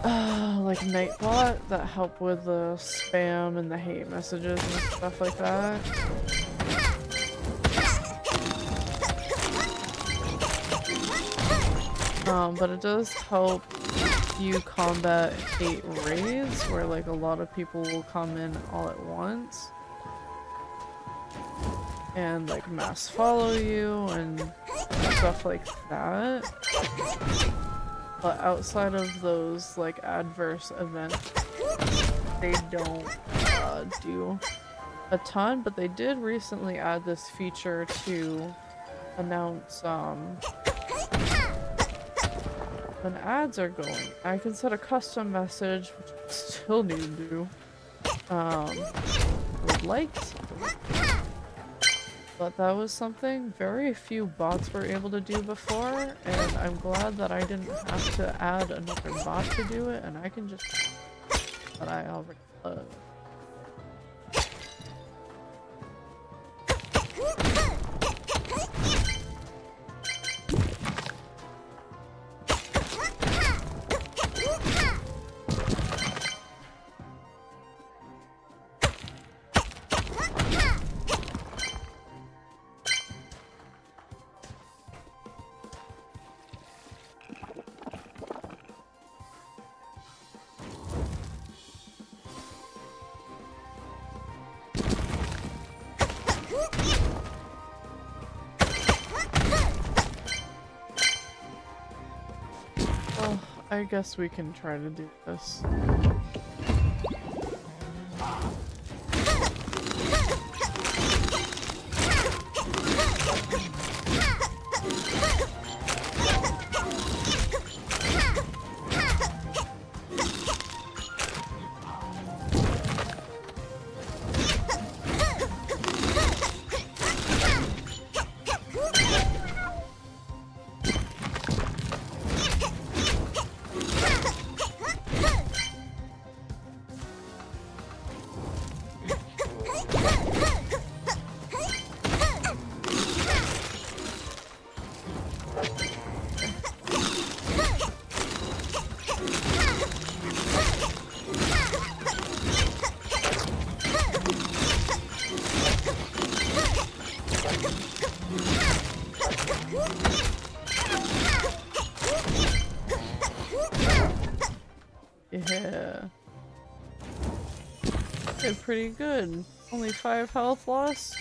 Like Nightbot that help with the spam and the hate messages and stuff like that. But it does help you combat hate raids where like a lot of people will come in all at once and like mass follow you and stuff like that. But outside of those like adverse events, they don't do a ton, but they did recently add this feature to announce when ads are going. I can set a custom message, which I still need to do. Would like to. But that was something very few bots were able to do before, and I'm glad that I didn't have to add another bot to do it, and I can just that I already love. I guess we can try to do this. Yeah. Did pretty good. Only 5 health loss.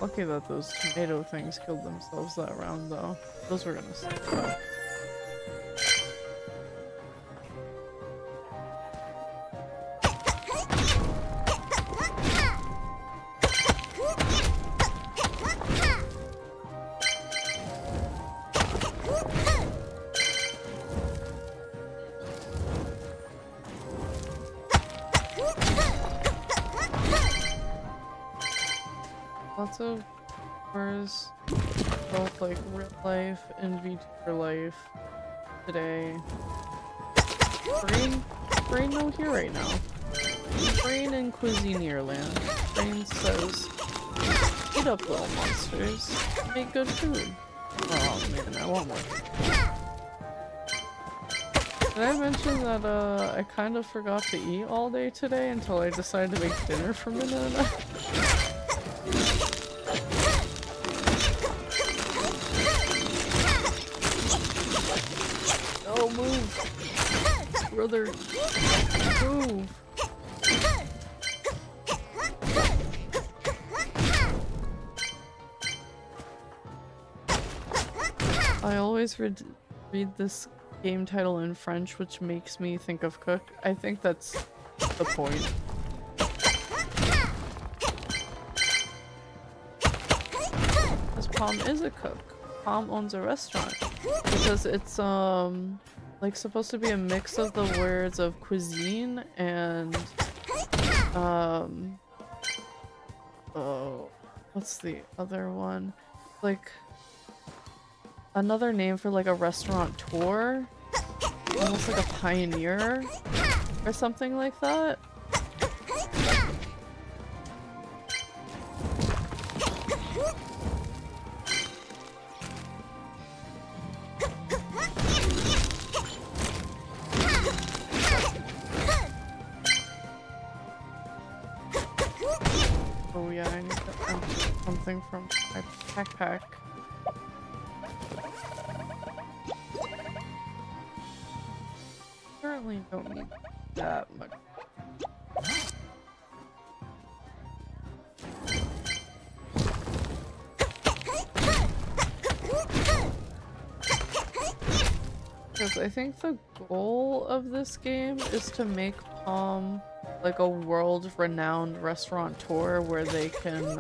Lucky that those tomato things killed themselves that round though. Those were gonna suck. Lots of cars, both like real life and VTuber life today. Brain no here right now. Brain in Cuisineer land. Brain says, eat up little monsters, make good food. Oh man, I want more. Did I mention that I kind of forgot to eat all day today until I decided to make dinner for Minna? Oh, move! Brother, move! I always read this game title in French, which makes me think of cook. I think that's the point. This Palm is a cook. Palm owns a restaurant because it's like supposed to be a mix of the words of cuisine and oh, what's the other one? Like another name for like a restaurateur, almost like a pioneer or something like that. Oh yeah, I need to empty something from my backpack. Currently don't need that much. Because I think the goal of this game is to make Palm like a world-renowned restaurateur where they can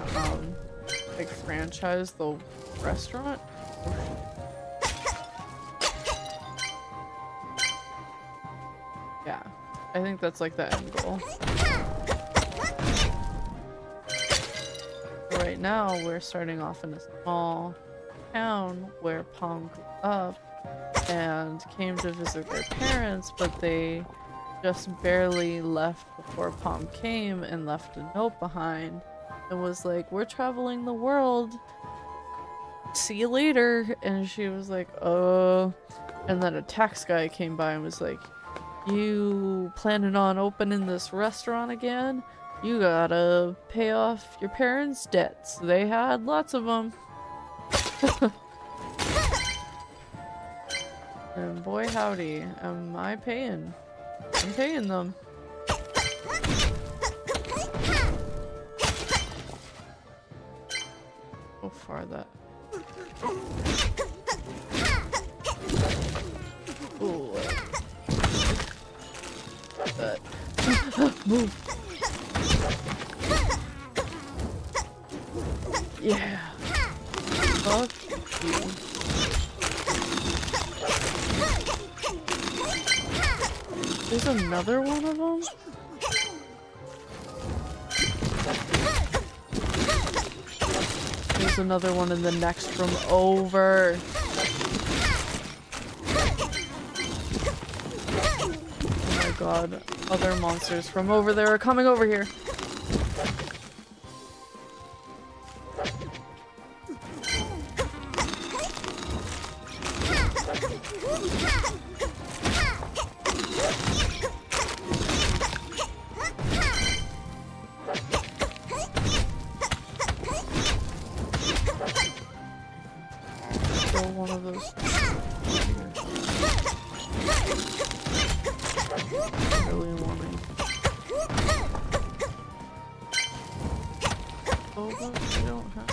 like franchise the restaurant. Yeah, I think that's like the end goal. Right now we're starting off in a small town where Palm grew up and came to visit their parents, but they just barely left before Palm came and left a note behind and was like, we're traveling the world, see you later. And she was like, and then a tax guy came by and was like, you planning on opening this restaurant again? You gotta pay off your parents' debts. They had lots of them. And boy howdy, am I paying. I'm paying them. How far that? Ooh. That. Move. Yeah. Fuck you. There's another one of them? There's another one in the next room over. Oh my god. Other monsters from over there are coming over here. Really warming. Oh, but I don't have.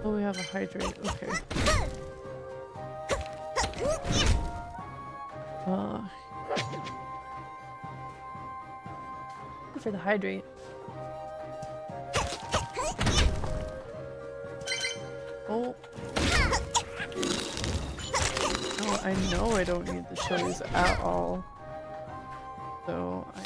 Oh, we have a hydrate. Okay. For the hydrate. Oh. No, I know I don't need the chilies at all. So I.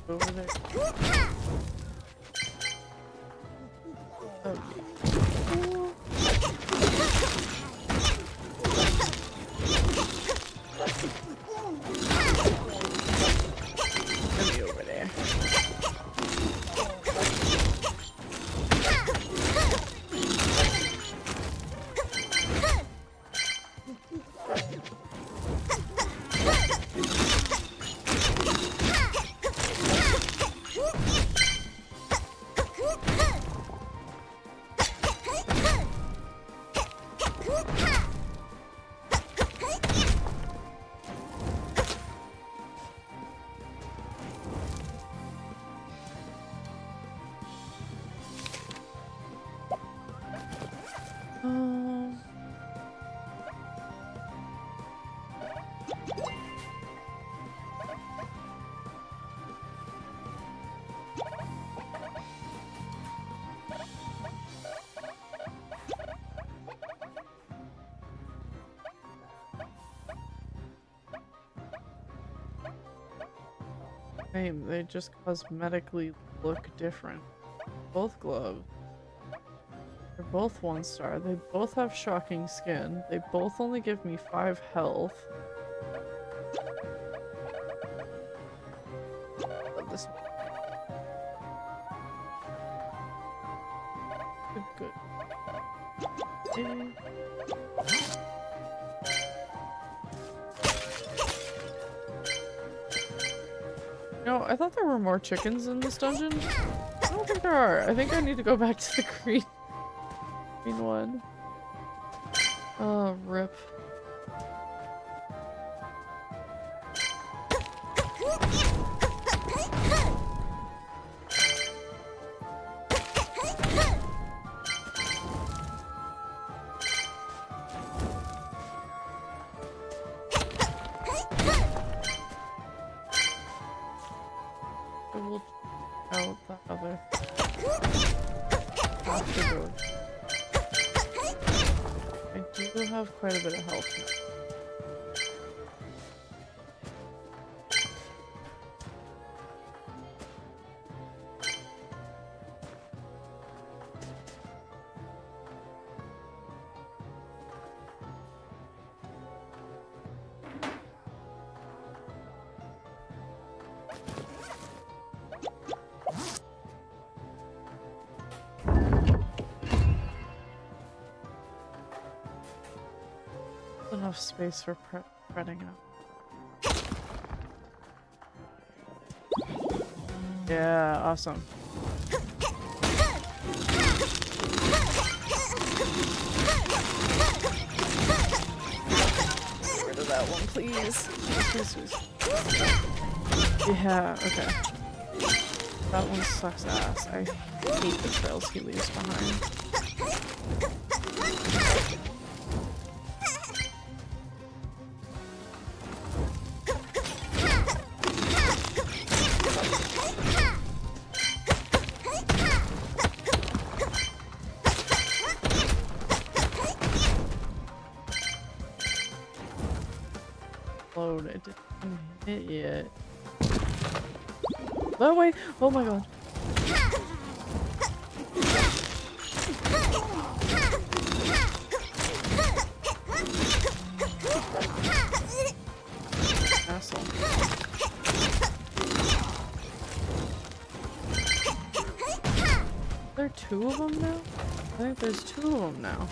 Over there. Okay. Let me over there. They just cosmetically look different. Both gloves. They're both 1 star. They both have shocking skin. They both only give me 5 health. This good. No, I thought there were more chickens in this dungeon. I don't think there are. I think I need to go back to the green one. Oh, rip. Out the other off the road. I do have quite a bit of health now. Enough space for spreading out. Yeah, awesome. Get rid of that one, please. Please. Yeah, okay. That one sucks ass. I hate the trails he leaves behind. Load, it didn't hit yet. That way! Oh my god. Asshole. Are there two of them now? I think there's two of them now.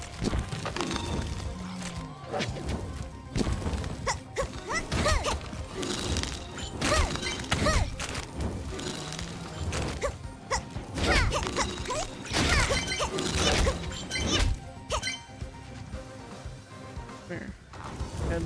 Here. Good.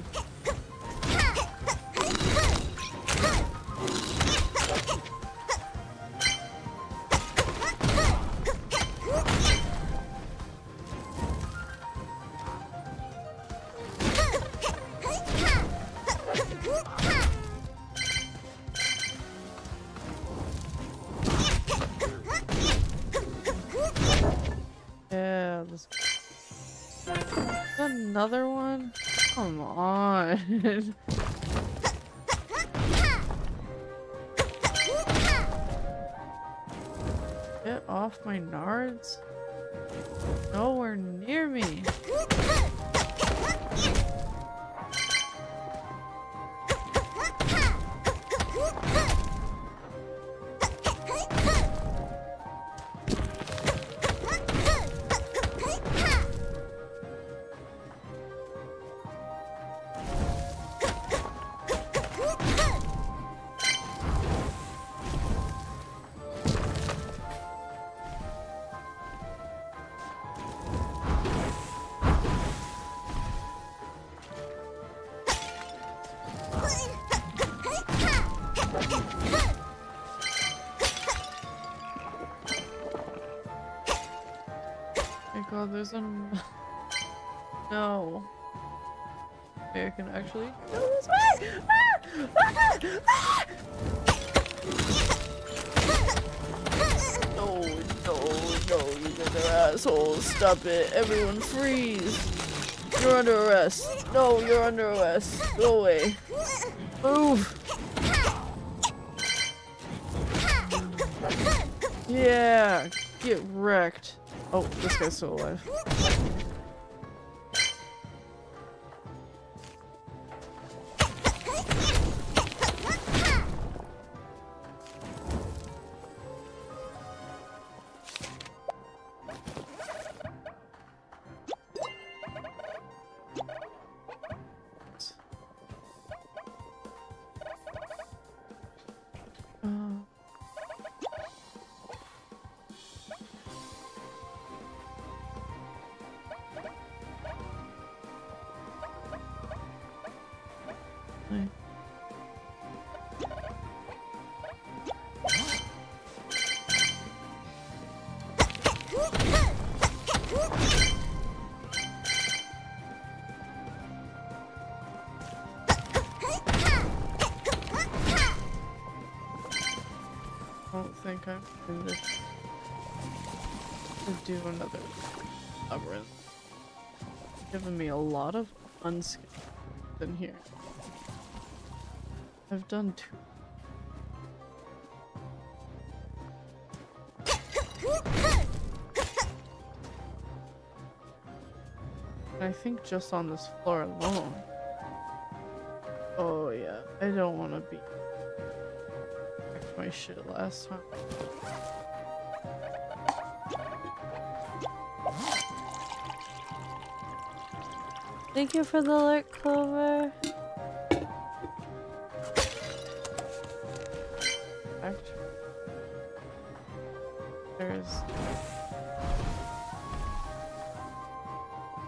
Yeah, let's go. Another one? Come on. Get off my nards. Nowhere near me. Oh, there's a no. Maybe I can actually go this way. No, you little assholes! Stop it! Everyone, freeze! You're under arrest. No, you're under arrest. Go away. Move. Yeah, get wrecked. Oh, this guy's still alive. I don't think I'm in this to do another labyrinth. Giving me a lot of unskipped in here. I've done two. I think just on this floor alone. Oh yeah, I don't want to be my shit last time. Thank you for the alert, Clover. Actually, there's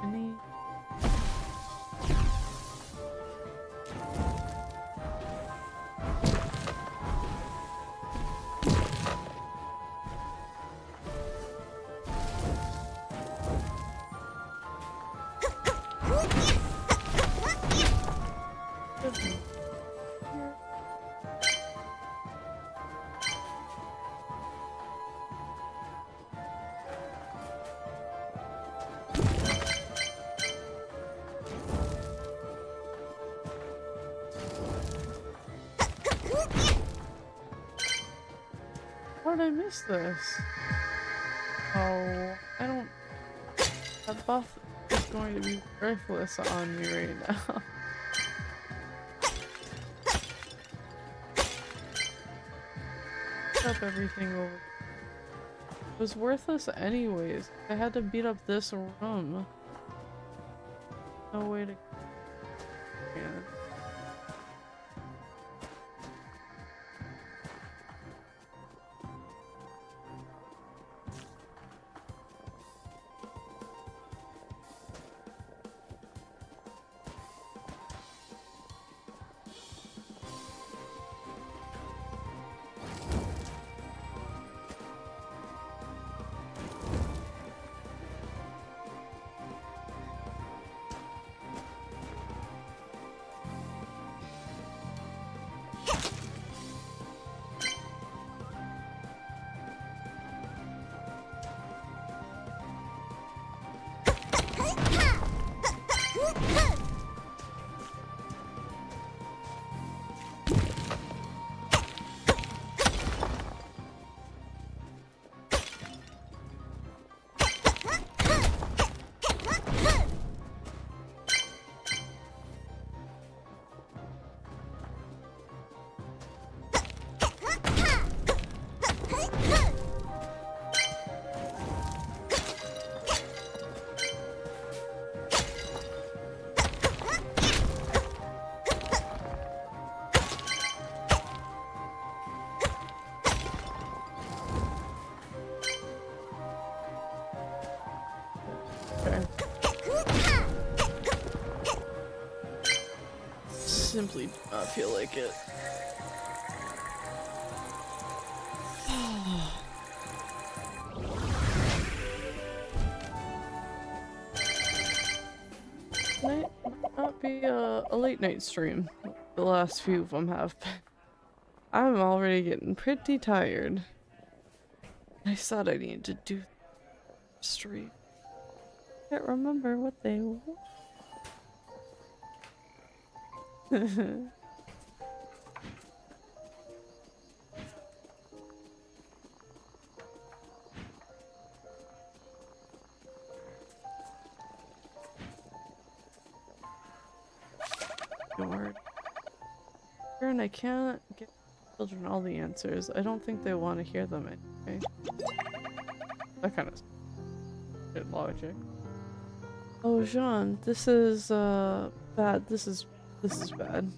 any. How did I miss this? Oh, I don't... That buff is going to be worthless on me right now. Up everything over. It was worthless anyways. I had to beat up this room. No way to... Yeah. Simply do not feel like it. Might not be a late night stream. The last few of them have been. I'm already getting pretty tired. I thought I needed to do stream. Can't remember what they were. Lord. And I can't get children all the answers. I don't think they want to hear them anyway. That kind of good logic. Oh, Jean, this is bad. This is bad.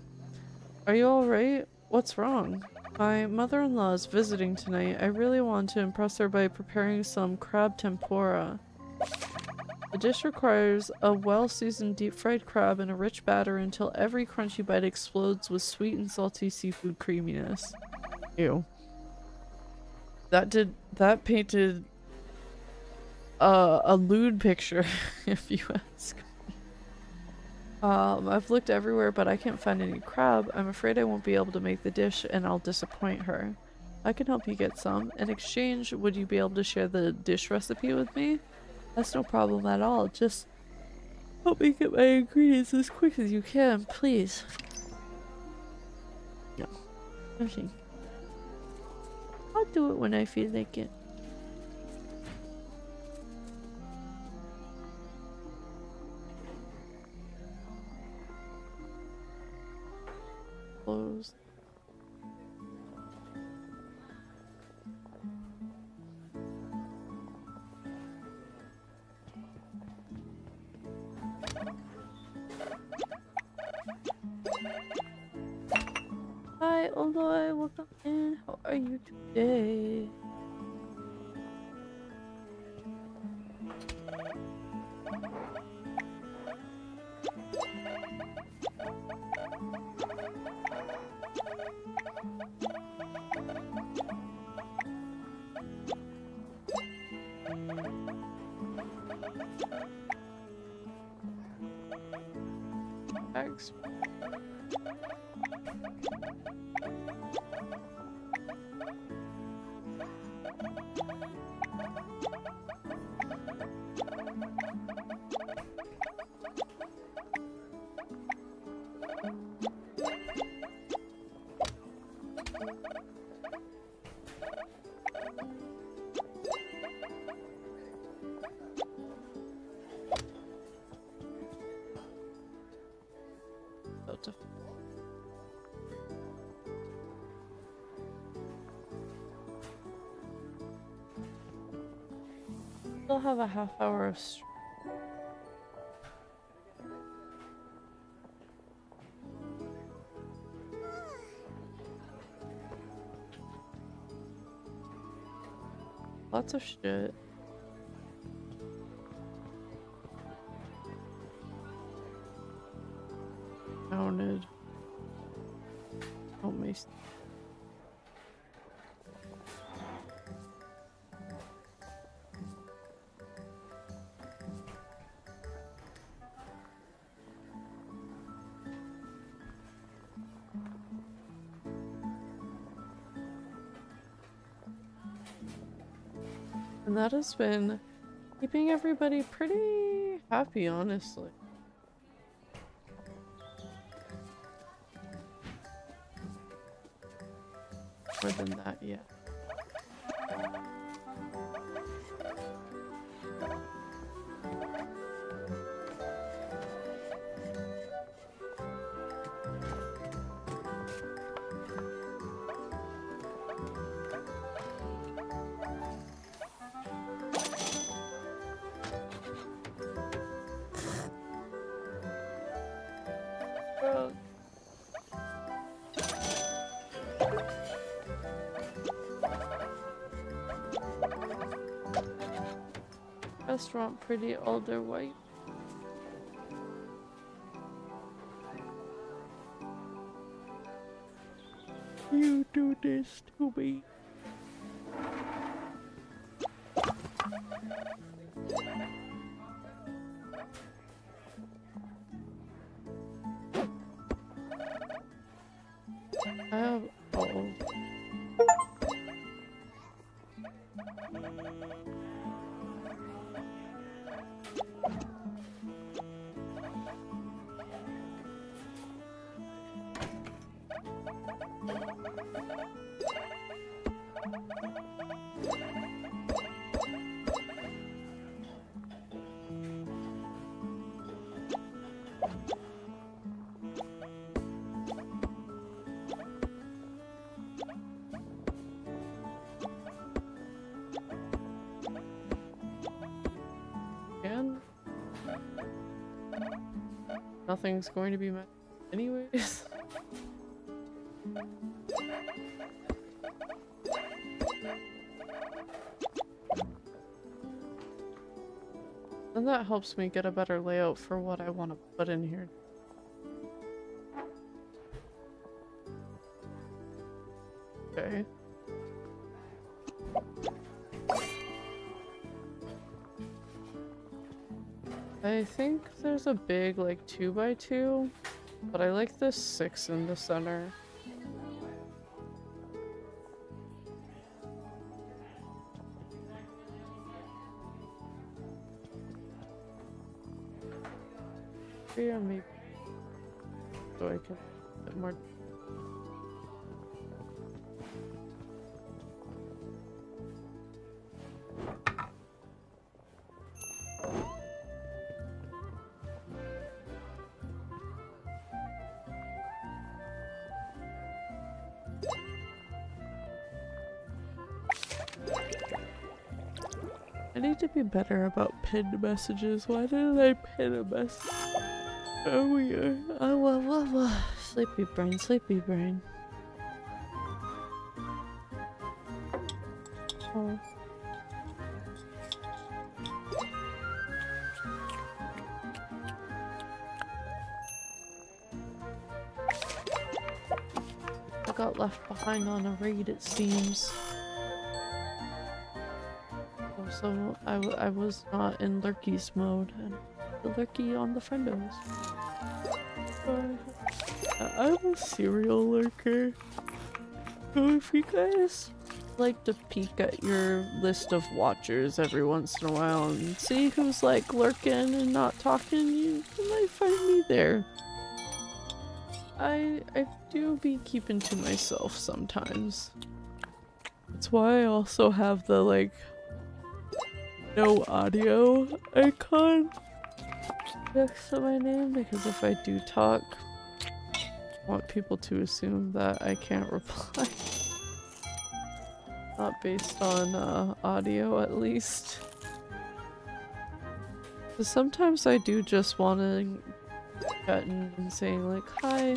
Are you alright? What's wrong? My mother-in-law is visiting tonight. I really want to impress her by preparing some crab tempura. The dish requires a well-seasoned deep-fried crab in a rich batter until every crunchy bite explodes with sweet and salty seafood creaminess. Ew. That painted a lewd picture, if you ask. I've looked everywhere, but I can't find any crab. I'm afraid I won't be able to make the dish, and I'll disappoint her. I can help you get some. In exchange, would you be able to share the dish recipe with me? That's no problem at all. Just help me get my ingredients as quick as you can, please. No. Okay. I'll do it when I feel like it. Close. Hi, Aloy, welcome in. How are you today? Thanks. Still have a half hour of lots of shit. Counted. Help me. And that has been keeping everybody pretty happy, honestly. More than that, yeah. Restaurant pretty older white. You do this to me. I have all. Nothing's going to be met anyways. And that helps me get a better layout for what I want to put in here. Okay. I think there's a big, like, 2x2, but I like this 6 in the center. Yeah, maybe. So I can put more. I need to be better about pinned messages. Why didn't I pin a message? Oh weird. Oh, sleepy brain, sleepy brain. Oh. I got left behind on a raid, it seems. So I was not in Lurky's mode, and the Lurky on the friendos. I'm a serial lurker. So if you guys like to peek at your list of watchers every once in a while and see who's like lurking and not talking, you might find me there. I do be keeping to myself sometimes. That's why I also have the like no audio icon next to my name, because if I do talk, I want people to assume that I can't reply. Not based on audio, at least. But sometimes I do just want to get in and saying like, hi,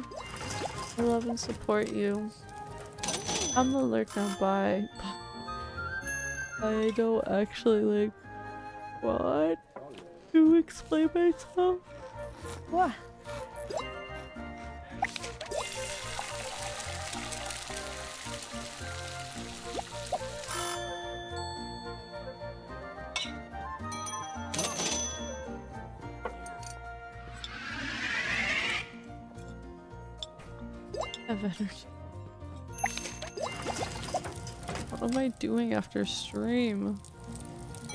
I love and support you. I'm a lurk now, bye. I don't actually like want to explain myself. What? I have energy. What am I doing after stream?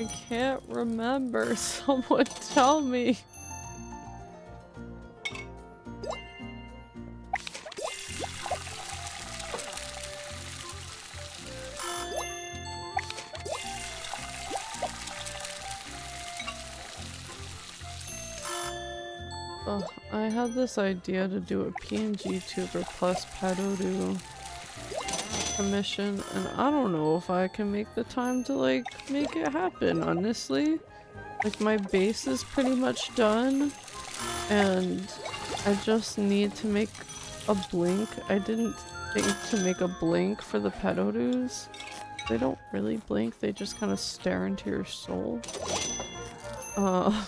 I can't remember. Someone tell me. Oh, I had this idea to do a PNG tuber plus pedo commission, and I don't know if I can make the time to like make it happen, honestly. Like my base is pretty much done and I just need to make a blink. I didn't think to make a blink for the pedo. They don't really blink, they just kind of stare into your soul. I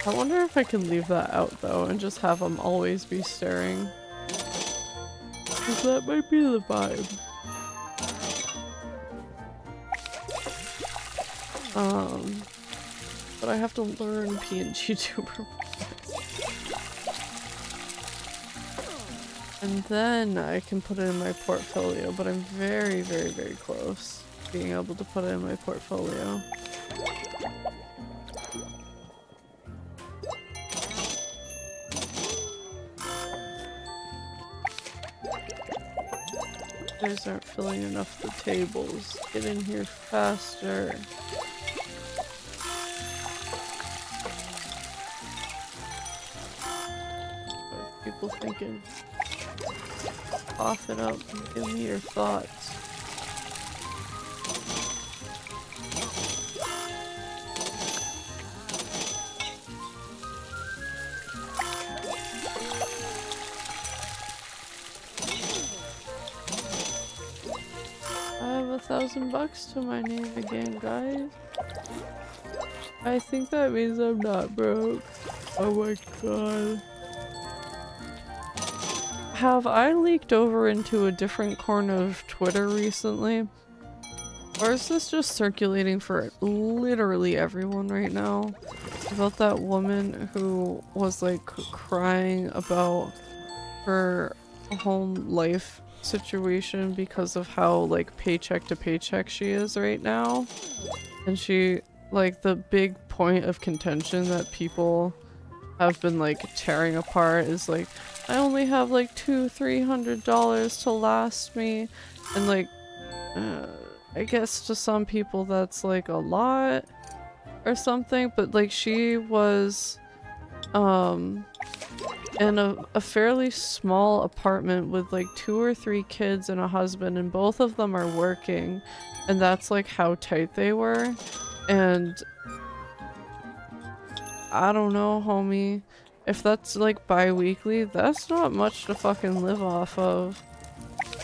wonder if I can leave that out though and just have them always be staring. Because that might be the vibe. But I have to learn PNG tuber. And then I can put it in my portfolio, but I'm very, very, very close to being able to put it in my portfolio. You guys aren't filling enough the tables. Get in here faster. What are people thinking? Cough it up and give me your thoughts. $1,000 to my name again, guys. I think that means I'm not broke. Oh my god. Have I leaked over into a different corner of Twitter recently? Or is this just circulating for literally everyone right now? About that woman who was like crying about her home life situation because of how like paycheck to paycheck she is right now, and she like the big point of contention that people have been like tearing apart is like, I only have like $200-300 to last me, and like I guess to some people that's like a lot or something, but like she was in a fairly small apartment with like 2 or 3 kids and a husband, and both of them are working, and that's like how tight they were. And I don't know, homie, if that's like bi-weekly, that's not much to fucking live off of.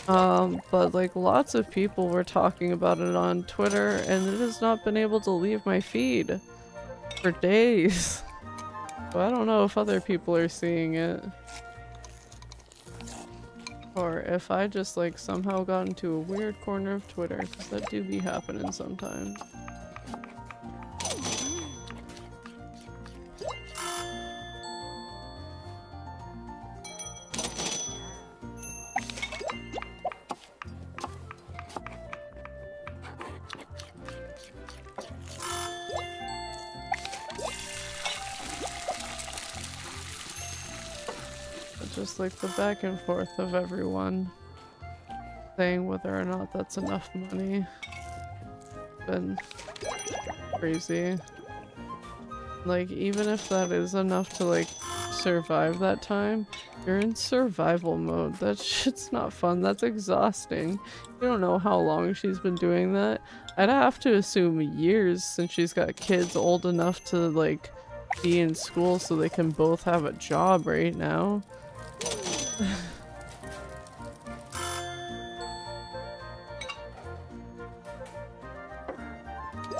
But like lots of people were talking about it on Twitter, and it has not been able to leave my feed for days. So I don't know if other people are seeing it. Or if I just like somehow got into a weird corner of Twitter, because that do be happening sometimes. Just like the back and forth of everyone. saying whether or not that's enough money. Been crazy. Like, even if that is enough to, like, survive that time, you're in survival mode. That shit's not fun. That's exhausting. You don't know how long she's been doing that. I'd have to assume years, since she's got kids old enough to, like, be in school so they can both have a job right now.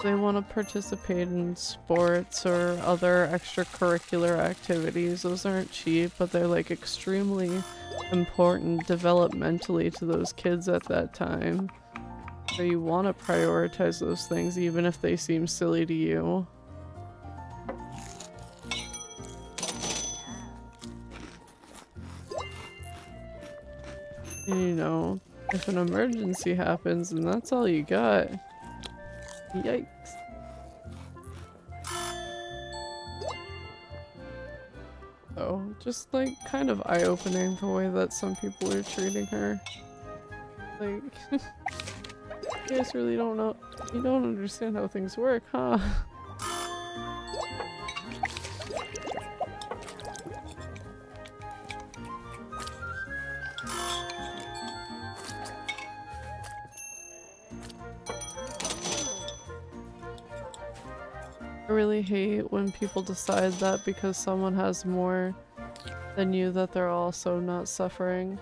They want to participate in sports or other extracurricular activities. Those aren't cheap, but they're like extremely important developmentally to those kids at that time. So you want to prioritize those things even if they seem silly to you. And you know, if an emergency happens and that's all you got. Yikes. Oh, just like kind of eye-opening the way that some people are treating her. Like, you guys really don't know, you don't understand how things work, huh? I really hate when people decide that because someone has more than you that they're also not suffering.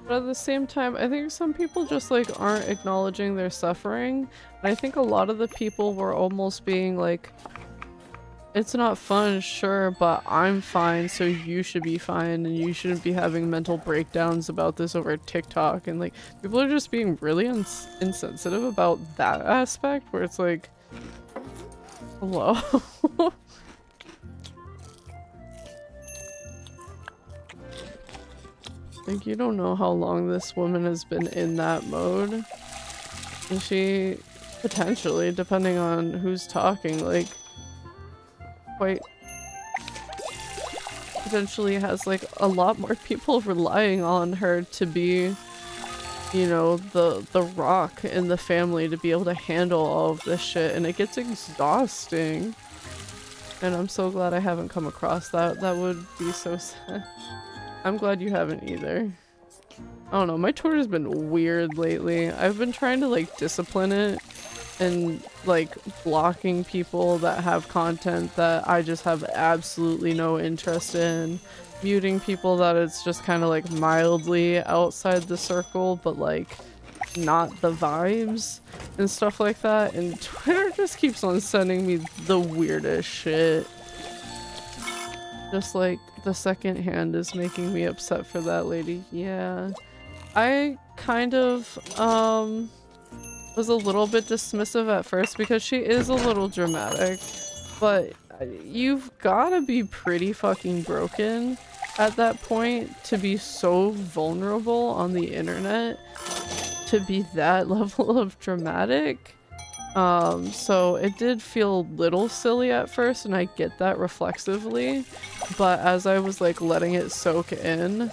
But at the same time, I think some people just like aren't acknowledging their suffering. And I think a lot of the people were almost being like, it's not fun, sure, but I'm fine, so you should be fine and you shouldn't be having mental breakdowns about this over TikTok. And like, people are just being really insensitive about that aspect where it's like, hello? Like, you don't know how long this woman has been in that mode. And she, potentially, depending on who's talking, like, quite potentially has, like, a lot more people relying on her to be, you know, the rock in the family to be able to handle all of this shit, and it gets exhausting. And I'm so glad I haven't come across that. That would be so sad. I'm glad you haven't either. I don't know, my Twitter's been weird lately. I've been trying to like discipline it and like blocking people that have content that I just have absolutely no interest in. Muting people that it's just kind of like mildly outside the circle, but like not the vibes and stuff like that. And Twitter just keeps on sending me the weirdest shit. Just like the second hand is making me upset for that lady. Yeah. I kind of was a little bit dismissive at first because she is a little dramatic, but you've gotta be pretty fucking broken at that point to be so vulnerable on the internet, to be that level of dramatic. So it did feel a little silly at first, and I get that reflexively, but as I was like letting it soak in, it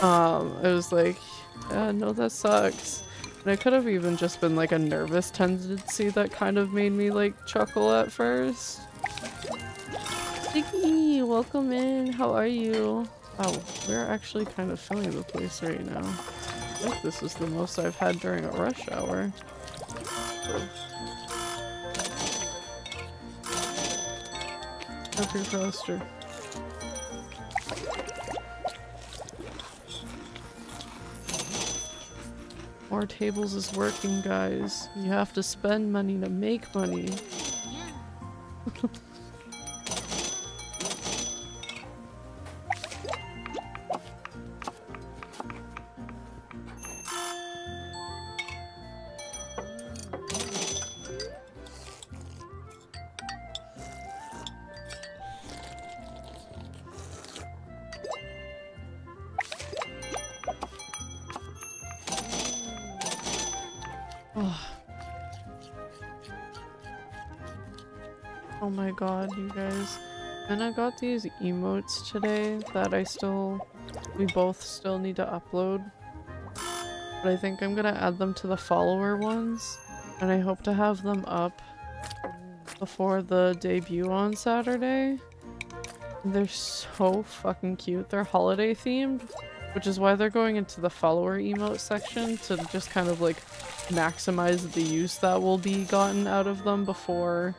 was like, yeah, no, that sucks. And it could have even just been like a nervous tendency that kind of made me like chuckle at first. Sticky, welcome in. How are you? Oh, we're actually kind of filling the place right now. I think this is the most I've had during a rush hour. Up your faster. More tables is working, guys. You have to spend money to make money. Oh my god, you guys. And I got these emotes today that we both still need to upload. but I think I'm gonna add them to the follower ones, and I hope to have them up before the debut on Saturday. They're so fucking cute. They're holiday themed, which is why they're going into the follower emote section to just kind of like maximize the use that will be gotten out of them before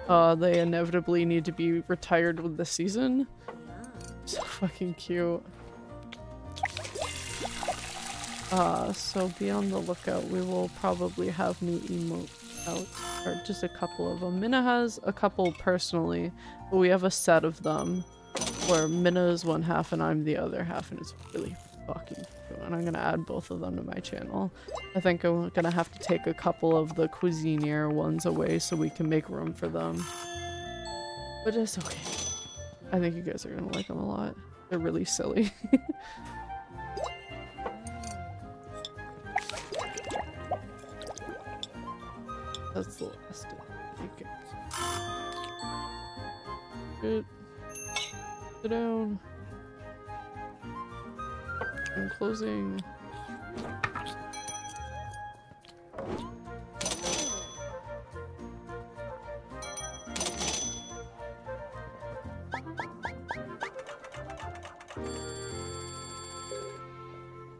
they inevitably need to be retired with the season. So fucking cute. So be on the lookout. We will probably have new emotes out, or just a couple of them. Minna has a couple personally, but we have a set of them where Minna is one half and I'm the other half, and it's really fucking cute. And I'm gonna add both of them to my channel. I think I'm gonna have to take a couple of the Cuisiniere ones away so we can make room for them. But it's okay. I think you guys are gonna like them a lot. They're really silly. That's the last okay. Good. Sit down. I'm closing.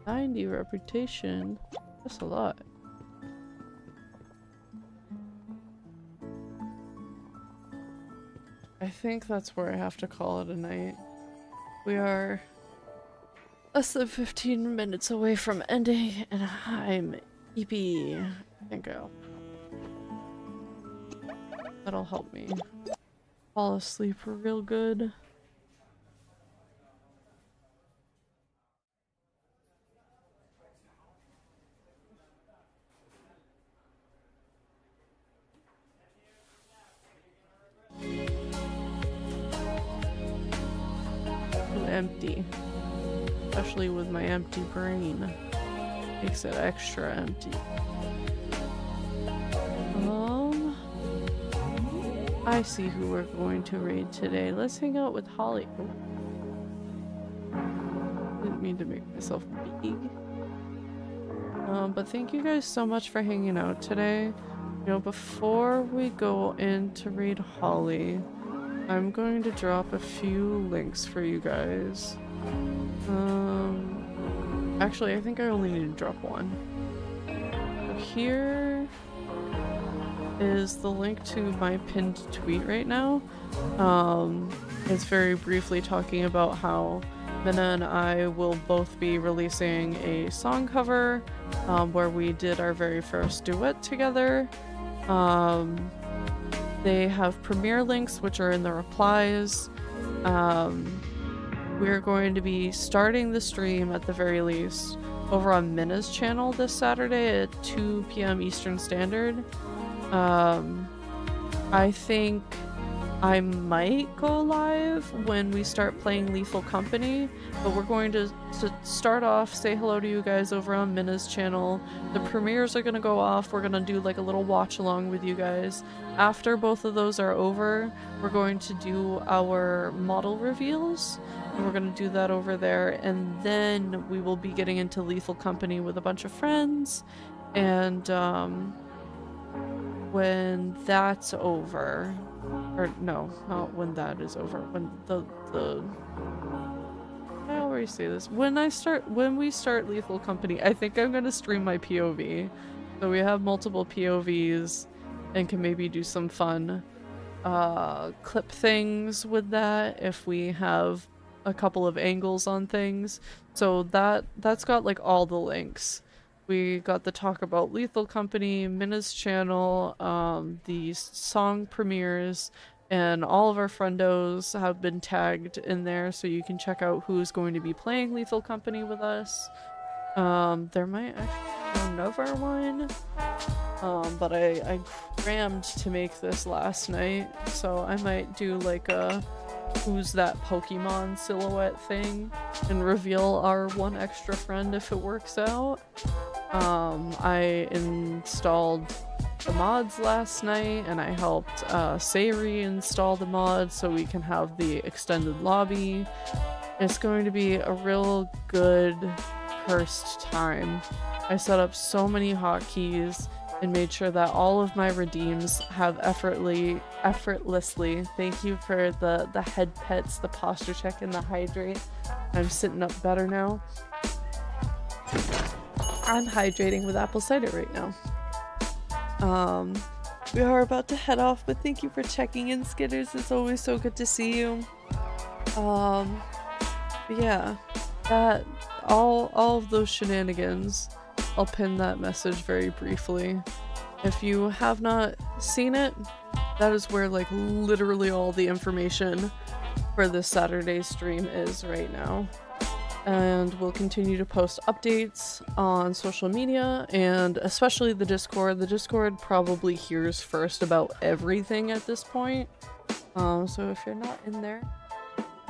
"90 reputation." That's a lot. I think that's where I have to call it a night. We are less than 15 minutes away from ending, and I'm sleepy. I think that'll help me fall asleep real good. Empty, especially with my empty brain, makes it extra empty. I see who we're going to raid today. Let's hang out with Holly. Oh. Didn't mean to make myself big. But thank you guys so much for hanging out today. You know, before we go in to raid Holly, I'm going to drop a few links for you guys. Actually, I think I only need to drop one. So here is the link to my pinned tweet right now. It's very briefly talking about how Minna and I will both be releasing a song cover where we did our very first duet together. They have premiere links, which are in the replies. We're going to be starting the stream at the very least over on Minna's channel this Saturday at 2 p.m. Eastern Standard. I think I might go live when we start playing Lethal Company, but we're going to start off, say hello to you guys over on Minna's channel. The premieres are going to go off. We're going to do like a little watch along with you guys. After both of those are over, we're going to do our model reveals, and we're going to do that over there, and then we will be getting into Lethal Company with a bunch of friends, and when that's over, or no, not when that is over, when I always say this, when we start Lethal Company, I think I'm gonna stream my POV. So we have multiple POVs and can maybe do some fun clip things with that if we have a couple of angles on things. So that's got like all the links. We got the talk about Lethal Company, Minna's channel, the song premieres, and all of our friendos have been tagged in there, so you can check out who's going to be playing Lethal Company with us. There might actually be another one, but I crammed to make this last night, so I might do like a who's that Pokemon silhouette thing and reveal our one extra friend if it works out. I installed the mods last night, and I helped Sayri install the mods so we can have the extended lobby. It's going to be a real good cursed time. I set up so many hotkeys and made sure that all of my redeems have effortlessly. Thank you for the head pets, the posture check, and the hydrate. I'm sitting up better now. I'm hydrating with apple cider right now. We are about to head off, but thank you for checking in, Skitters. It's always so good to see you. But yeah, that all of those shenanigans, I'll pin that message very briefly. If you have not seen it, that is where like literally all the information for this Saturday stream is right now. And we'll continue to post updates on social media and especially the Discord. The Discord probably hears first about everything at this point. So if you're not in there,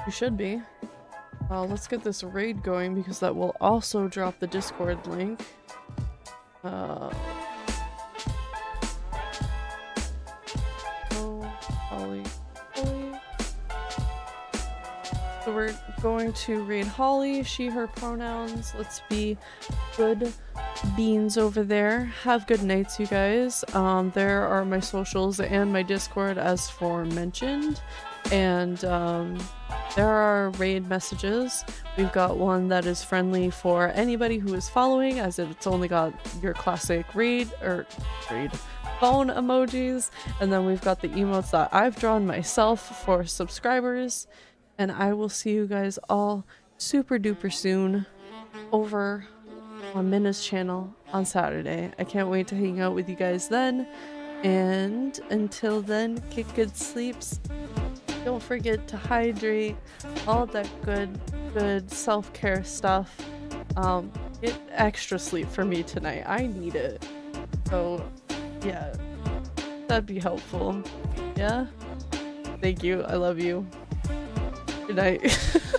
you should be. Let's get this raid going because that will also drop the Discord link. Oh, Holly. So we're going to raid Holly, she, her pronouns. Let's be good beans over there. Have good nights, you guys. There are my socials and my Discord as aforementioned. And there are raid messages. We've got one that is friendly for anybody who is following, as it's only got your classic raid phone emojis. And then we've got the emotes that I've drawn myself for subscribers. And I will see you guys all super duper soon over on Minna's channel on Saturday. I can't wait to hang out with you guys then. And until then, get good sleeps. Don't forget to hydrate, all that good self-care stuff. Get extra sleep for me tonight. I need it. So yeah, that'd be helpful. Yeah? Thank you. I love you. Good night.